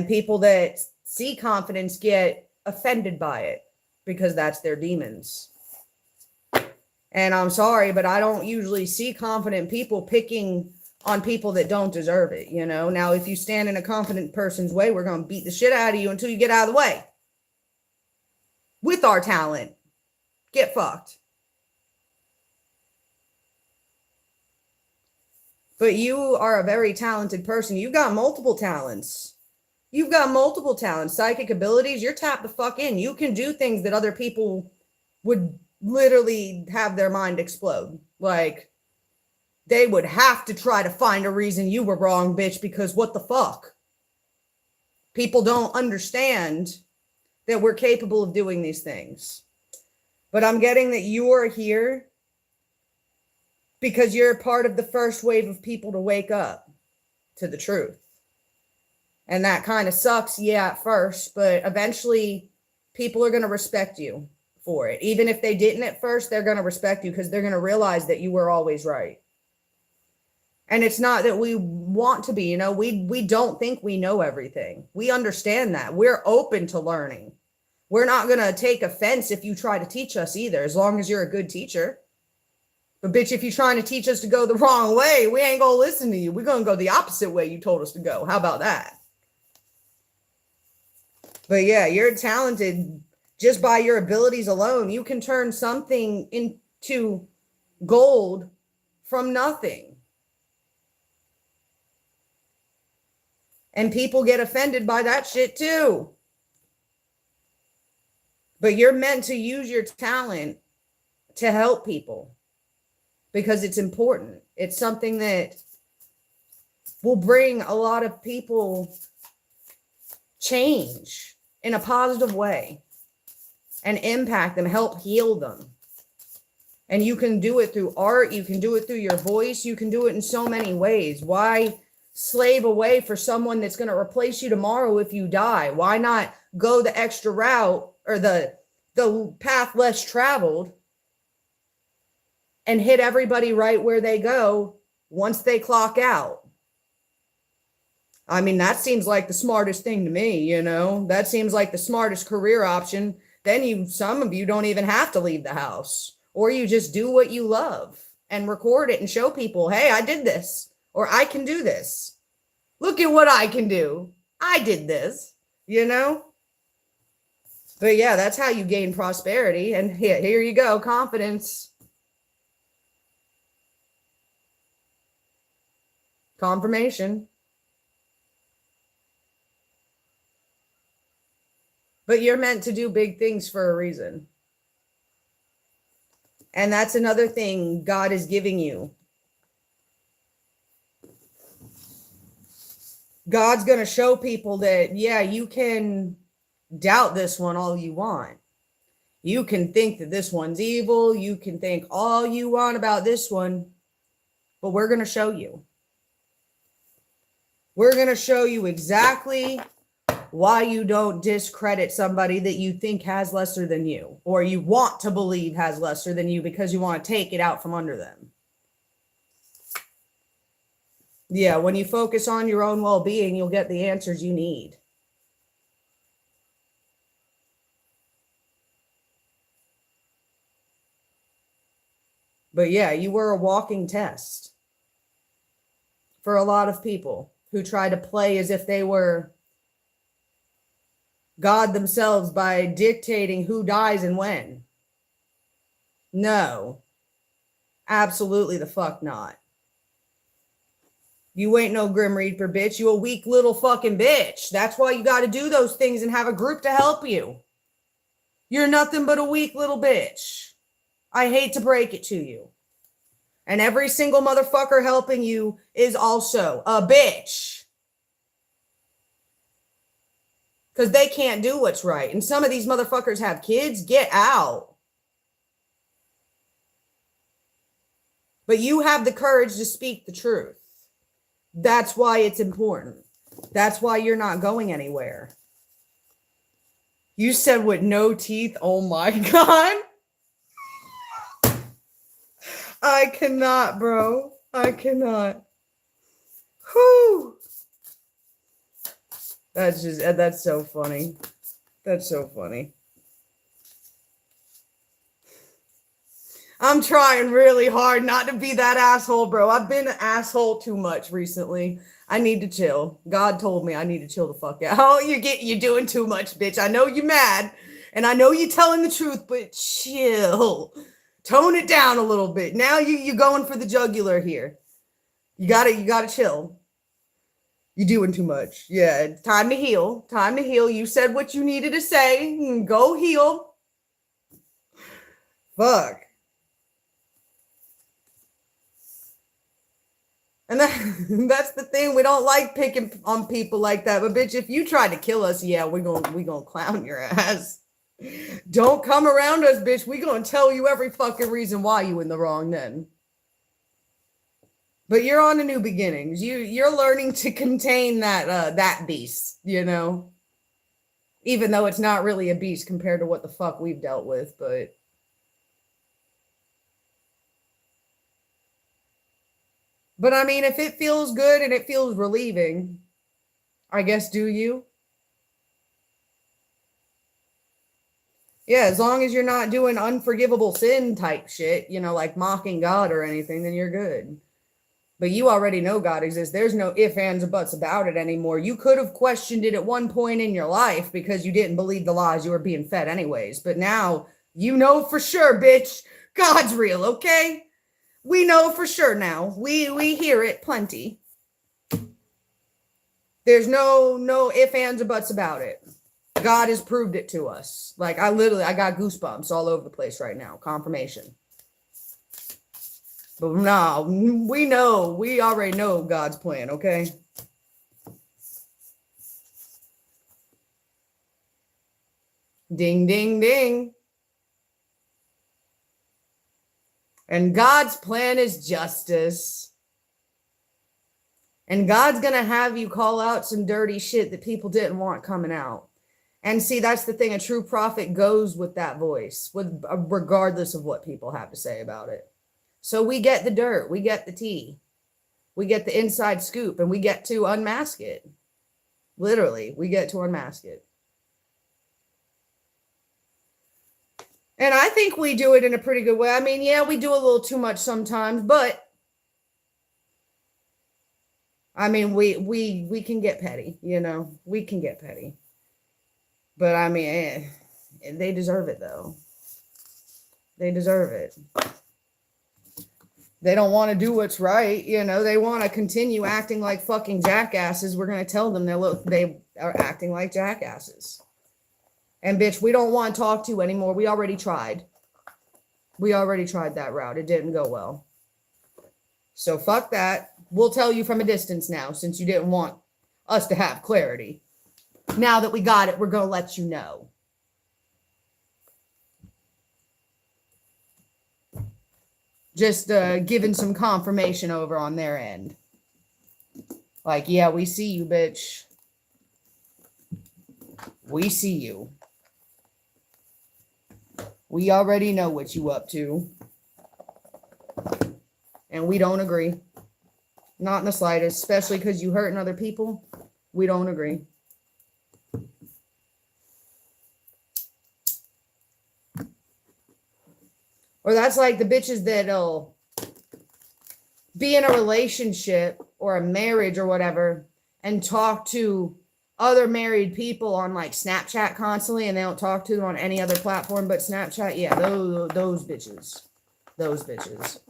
people that see confidence get offended by it because that's their demons. And I'm sorry, but I don't usually see confident people picking on people that don't deserve it, Now, if you stand in a confident person's way, we're going to beat the shit out of you until you get out of the way. With our talent. Get fucked. But you are a very talented person. You've got multiple talents. You've got multiple talents, psychic abilities. You're tapped the fuck in. You can do things that other people would literally have their mind explode. Like, they would have to try to find a reason you were wrong, bitch, because what the fuck? People don't understand that we're capable of doing these things. But I'm getting that you are here because you're part of the first wave of people to wake up to the truth. And that kind of sucks, yeah, at first, but eventually people are going to respect you for it. Even if they didn't at first, they're going to respect you because they're going to realize that you were always right. And it's not that we want to be, you know, we don't think we know everything. We understand that. We're open to learning. We're not going to take offense if you try to teach us either, as long as you're a good teacher. But bitch, if you're trying to teach us to go the wrong way, we ain't going to listen to you. We're going to go the opposite way you told us to go. How about that? But yeah, you're talented just by your abilities alone. You can turn something into gold from nothing. And people get offended by that shit too. But you're meant to use your talent to help people because it's important. It's something that will bring a lot of people change in a positive way and impact them, help heal them. And you can do it through art. You can do it through your voice. You can do it in so many ways. Why slave away for someone that's going to replace you tomorrow if you die? Why not go the extra route or the path less traveled and hit everybody right where they go once they clock out? I mean, that seems like the smartest thing to me, you know? That seems like the smartest career option. Then some of you don't even have to leave the house, or you just do what you love and record it and show people, hey, I did this, or I can do this. Look at what I can do. I did this, you know? But yeah, that's how you gain prosperity. And here you go, confidence. Confirmation. But you're meant to do big things for a reason. And that's another thing God is giving you. God's going to show people that, yeah, you can doubt this one all you want. You can think that this one's evil. You can think all you want about this one. But we're going to show you. We're going to show you exactly why you don't discredit somebody that you think has lesser than you, or you want to believe has lesser than you because you want to take it out from under them. Yeah, when you focus on your own well-being, you'll get the answers you need. But yeah, you were a walking test for a lot of people who try to play as if they were God themselves by dictating who dies and when. No, absolutely the fuck not. You ain't no Grim Reaper, bitch. You a weak little fucking bitch. That's why you got to do those things and have a group to help you. You're nothing but a weak little bitch. I hate to break it to you. And every single motherfucker helping you is also a bitch. Because they can't do what's right. And some of these motherfuckers have kids. Get out. But you have the courage to speak the truth. That's why it's important. That's why you're not going anywhere. You said with no teeth. Oh my God. I cannot, bro. I cannot. Whew. That's so funny. That's so funny. I'm trying really hard not to be that asshole, bro. I've been an asshole too much recently. I need to chill. God told me I need to chill the fuck out. Oh, you're doing too much, bitch. I know you're mad, and I know you're telling the truth, but chill. Tone it down a little bit. Now you're going for the jugular here. You gotta chill. You're doing too much. Yeah, it's time to heal. Time to heal. You said what you needed to say. Go heal. Fuck. And that's the thing. We don't like picking on people like that. But bitch, if you tried to kill us, yeah, we gonna clown your ass. Don't come around us, bitch. We gonna tell you every fucking reason why you in the wrong then. But you're on a new beginnings. You're learning to contain that beast, you know. Even though it's not really a beast compared to what the fuck we've dealt with, but I mean, if it feels good and it feels relieving, I guess do you? Yeah, as long as you're not doing unforgivable sin type shit, you know, like mocking God or anything, then you're good. But you already know God exists. There's no ifs, ands, or buts about it anymore. You could have questioned it at one point in your life because you didn't believe the lies you were being fed anyways. But now you know for sure, bitch, God's real, okay? We know for sure now. We hear it plenty. There's no ifs, ands, or buts about it. God has proved it to us. Like I got goosebumps all over the place right now. Confirmation. But no, we already know God's plan, okay? Ding, ding, ding. And God's plan is justice. And God's going to have you call out some dirty shit that people didn't want coming out. And see, that's the thing. A true prophet goes with that voice, regardless of what people have to say about it. So we get the dirt, we get the tea, we get the inside scoop, and we get to unmask it. Literally, we get to unmask it. And I think we do it in a pretty good way. I mean, yeah, we do a little too much sometimes, but I mean, we can get petty, you know, we can get petty. But I mean, they deserve it though. They deserve it. They don't want to do what's right, you know. They want to continue acting like fucking jackasses. We're going to tell them they are acting like jackasses. And bitch, we don't want to talk to you anymore. We already tried. We already tried that route. It didn't go well. So fuck that. We'll tell you from a distance now, since you didn't want us to have clarity. Now that we got it, we're going to let you know. Just giving some confirmation over on their end. Like, yeah, we see you, bitch. We see you. We already know what you up to. And we don't agree. Not in the slightest. Especially because you hurting other people. We don't agree. Or that's like the bitches that'll be in a relationship or a marriage or whatever and talk to other married people on like Snapchat constantly, and they don't talk to them on any other platform but Snapchat. Yeah, those bitches. Those bitches.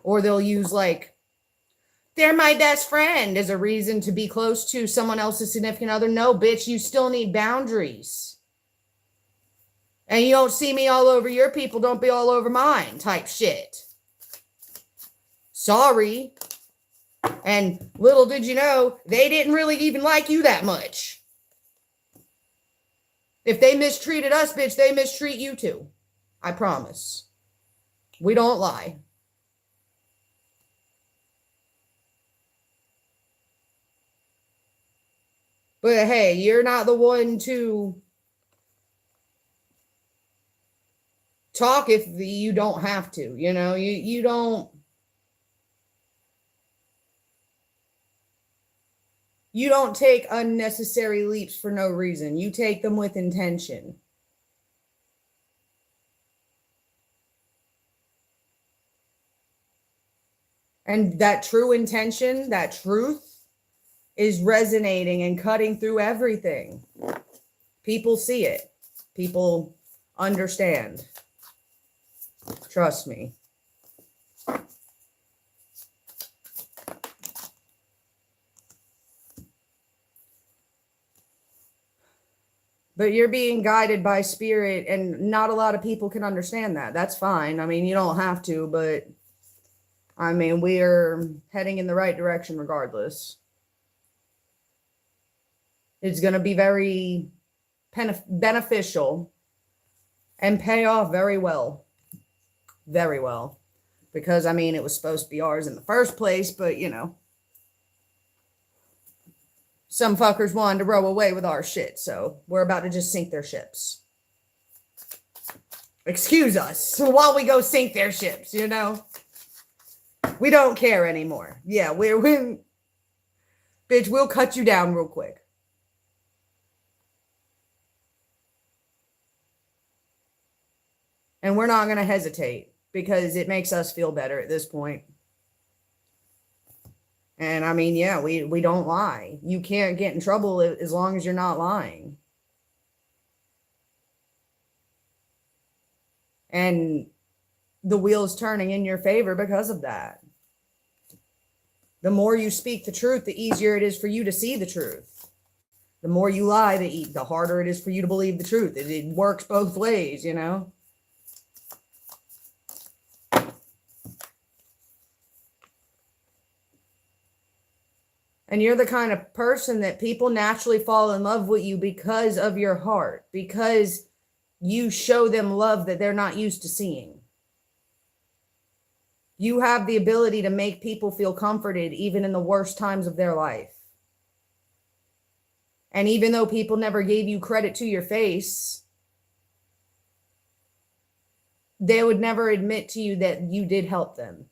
Or they'll use like, they're my best friend as a reason to be close to someone else's significant other. No, bitch, you still need boundaries. And you don't see me all over your people, don't be all over mine type shit. Sorry. And little did you know, they didn't really even like you that much. If they mistreated us, bitch, they mistreat you too. I promise. We don't lie. But hey, you're not the one to talk if you don't have to, you know, you don't take unnecessary leaps for no reason. You take them with intention. And that true intention, that truth is resonating and cutting through everything. People see it. People understand. Trust me. But you're being guided by spirit, and not a lot of people can understand that. That's fine. I mean, you don't have to, but I mean, we're heading in the right direction regardless. It's going to be very beneficial and pay off very well. Very well. Because, I mean, it was supposed to be ours in the first place, but, you know, some fuckers wanted to row away with our shit, so we're about to just sink their ships. Excuse us while we go sink their ships, you know? We don't care anymore. Yeah, bitch, we'll cut you down real quick. And we're not going to hesitate because it makes us feel better at this point. And I mean, yeah, we don't lie. You can't get in trouble as long as you're not lying. And the wheel's turning in your favor because of that. The more you speak the truth, the easier it is for you to see the truth. The more you lie, the harder it is for you to believe the truth. It works both ways, you know? And you're the kind of person that people naturally fall in love with you because of your heart, because you show them love that they're not used to seeing. You have the ability to make people feel comforted even in the worst times of their life. And even though people never gave you credit to your face, they would never admit to you that you did help them.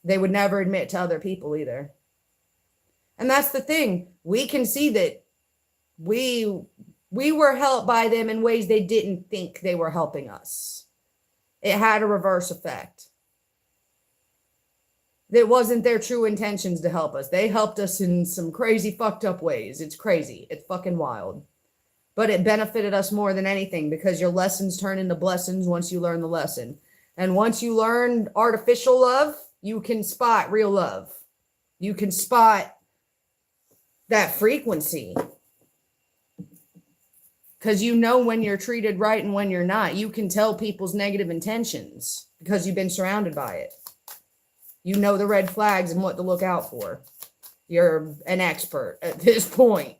They would never admit to other people either. And that's the thing. We can see that we were helped by them in ways they didn't think they were helping us. It had a reverse effect. It wasn't their true intentions to help us. They helped us in some crazy fucked up ways. It's crazy. It's fucking wild. But it benefited us more than anything because your lessons turn into blessings once you learn the lesson. And once you learn artificial love, you can spot real love. You can spot that frequency. Because you know when you're treated right and when you're not. You can tell people's negative intentions because you've been surrounded by it. You know the red flags and what to look out for. You're an expert at this point.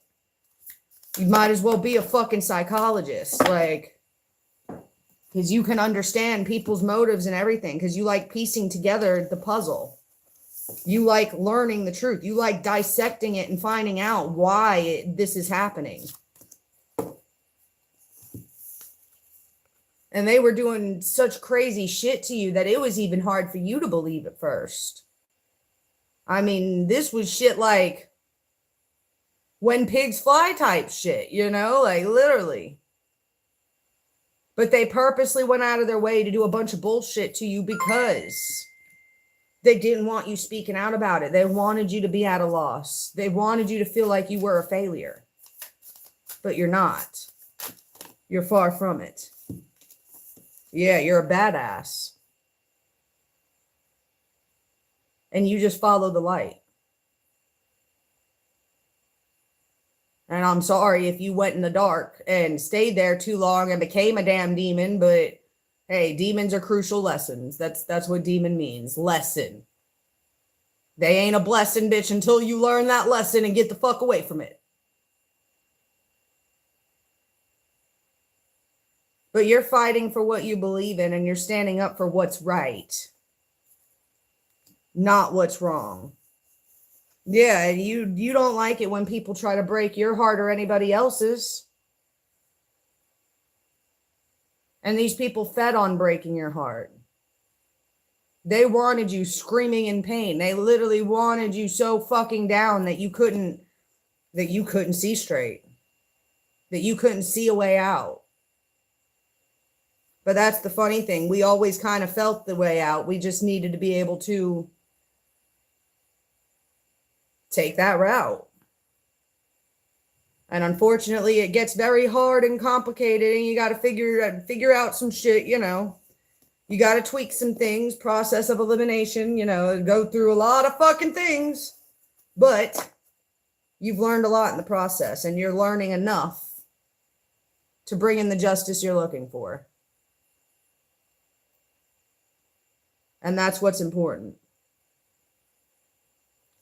You might as well be a fucking psychologist. Like, because you can understand people's motives and everything. Because you like piecing together the puzzle. You like learning the truth. You like dissecting it and finding out why this is happening. And they were doing such crazy shit to you that it was even hard for you to believe at first. I mean, this was shit like when pigs fly type shit, you know, like literally. But they purposely went out of their way to do a bunch of bullshit to you because they didn't want you speaking out about it. They wanted you to be at a loss. They wanted you to feel like you were a failure. But you're not. You're far from it. Yeah, you're a badass. And you just follow the light. And I'm sorry if you went in the dark and stayed there too long and became a damn demon, but hey, demons are crucial lessons. That's what demon means. Lesson. They ain't a blessing, bitch, until you learn that lesson and get the fuck away from it. But you're fighting for what you believe in and you're standing up for what's right. Not what's wrong. Yeah, you don't like it when people try to break your heart or anybody else's. And these people fed on breaking your heart. They wanted you screaming in pain. They literally wanted you so fucking down that you couldn't see straight. That you couldn't see a way out. But that's the funny thing. We always kind of felt the way out. We just needed to be able to take that route. And unfortunately, it gets very hard and complicated, and you got to figure out some shit, you know. You got to tweak some things, process of elimination, you know, go through a lot of fucking things. But you've learned a lot in the process, and you're learning enough to bring in the justice you're looking for. And that's what's important.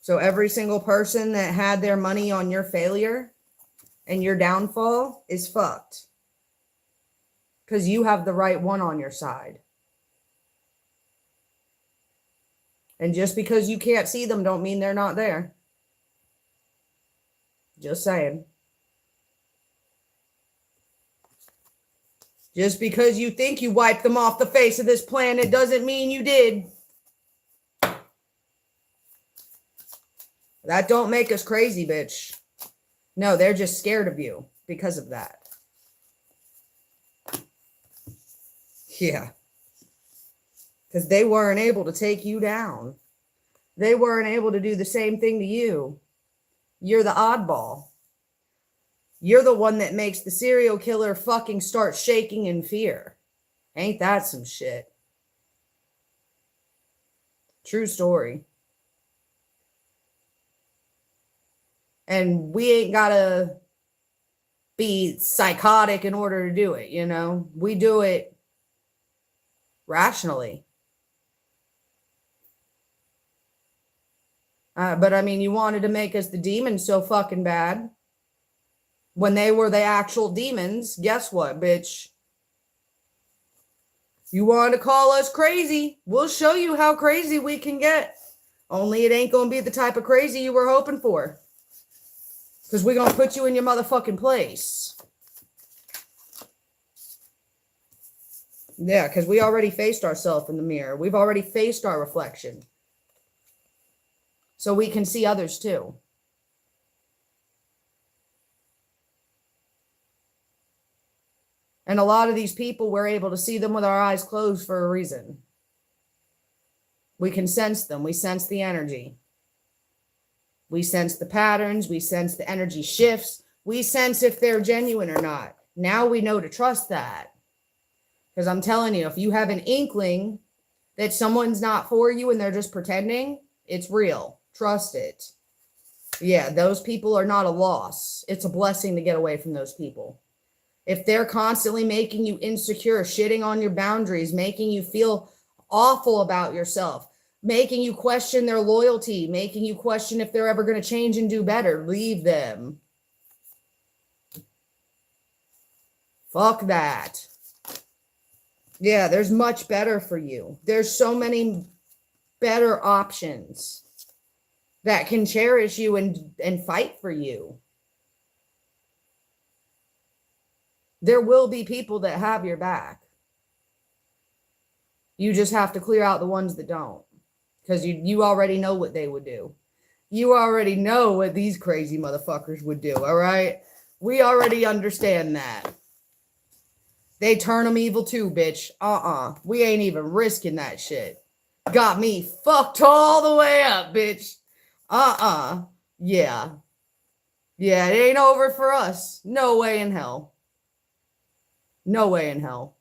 So every single person that had their money on your failure and your downfall is fucked. Because you have the right one on your side. And just because you can't see them don't mean they're not there. Just saying. Just because you think you wiped them off the face of this planet doesn't mean you did. That don't make us crazy, bitch. No, they're just scared of you because of that. Yeah. Because they weren't able to take you down. They weren't able to do the same thing to you. You're the oddball. You're the one that makes the serial killer fucking start shaking in fear. Ain't that some shit? True story. And we ain't gotta be psychotic in order to do it, you know? We do it rationally. But I mean, you wanted to make us the demons so fucking bad. When they were the actual demons, guess what, bitch? You want to call us crazy? We'll show you how crazy we can get. Only it ain't going to be the type of crazy you were hoping for. Because we're going to put you in your motherfucking place. Yeah, because we already faced ourselves in the mirror. We've already faced our reflection. So we can see others too. And a lot of these people, we're able to see them with our eyes closed for a reason. We can sense them. We sense the energy. We sense the patterns. We sense the energy shifts. We sense if they're genuine or not. Now we know to trust that. Because I'm telling you, if you have an inkling that someone's not for you and they're just pretending, it's real. Trust it. Yeah, those people are not a loss. It's a blessing to get away from those people. If they're constantly making you insecure, shitting on your boundaries, making you feel awful about yourself, making you question their loyalty, making you question if they're ever going to change and do better, leave them. Fuck that. Yeah, there's much better for you. There's so many better options that can cherish you and fight for you. There will be people that have your back. You just have to clear out the ones that don't. Because you already know what they would do. You already know what these crazy motherfuckers would do, all right? We already understand that. They turn them evil too, bitch. We ain't even risking that shit. Got me fucked all the way up, bitch. Yeah. Yeah, it ain't over for us. No way in hell. No way in hell.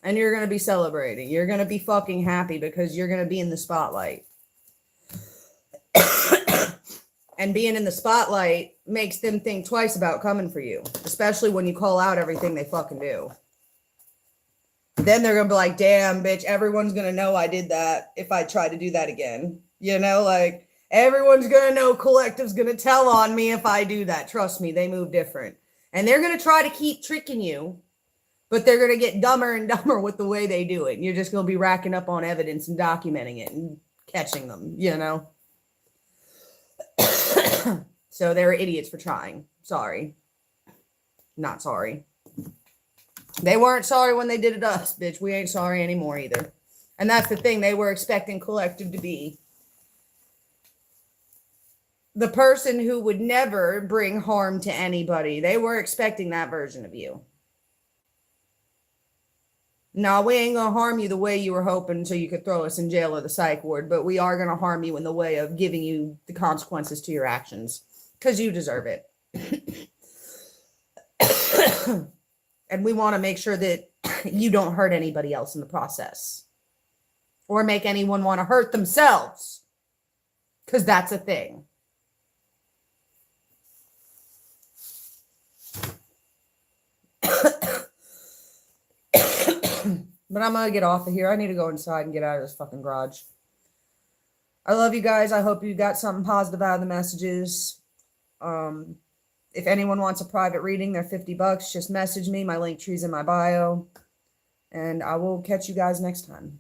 And you're going to be celebrating. You're going to be fucking happy because you're going to be in the spotlight. And being in the spotlight makes them think twice about coming for you. Especially when you call out everything they fucking do. Then they're going to be like, damn, bitch, everyone's going to know I did that if I try to do that again. You know, like... Everyone's going to know Collective's going to tell on me if I do that. Trust me, they move different. And they're going to try to keep tricking you, but they're going to get dumber and dumber with the way they do it. And you're just going to be racking up on evidence and documenting it and catching them, you know? So they're idiots for trying. Sorry. Not sorry. They weren't sorry when they did it to us, bitch. We ain't sorry anymore either. And that's the thing. They were expecting Collective to be the person who would never bring harm to anybody. They were expecting that version of you. No, we ain't going to harm you the way you were hoping so you could throw us in jail or the psych ward, but we are going to harm you in the way of giving you the consequences to your actions because you deserve it. And we want to make sure that you don't hurt anybody else in the process or make anyone want to hurt themselves. Because that's a thing. But I'm going to get off of here. I need to go inside and get out of this fucking garage. I love you guys. I hope you got something positive out of the messages. If anyone wants a private reading, they're $50. Just message me. My link tree's in my bio. And I will catch you guys next time.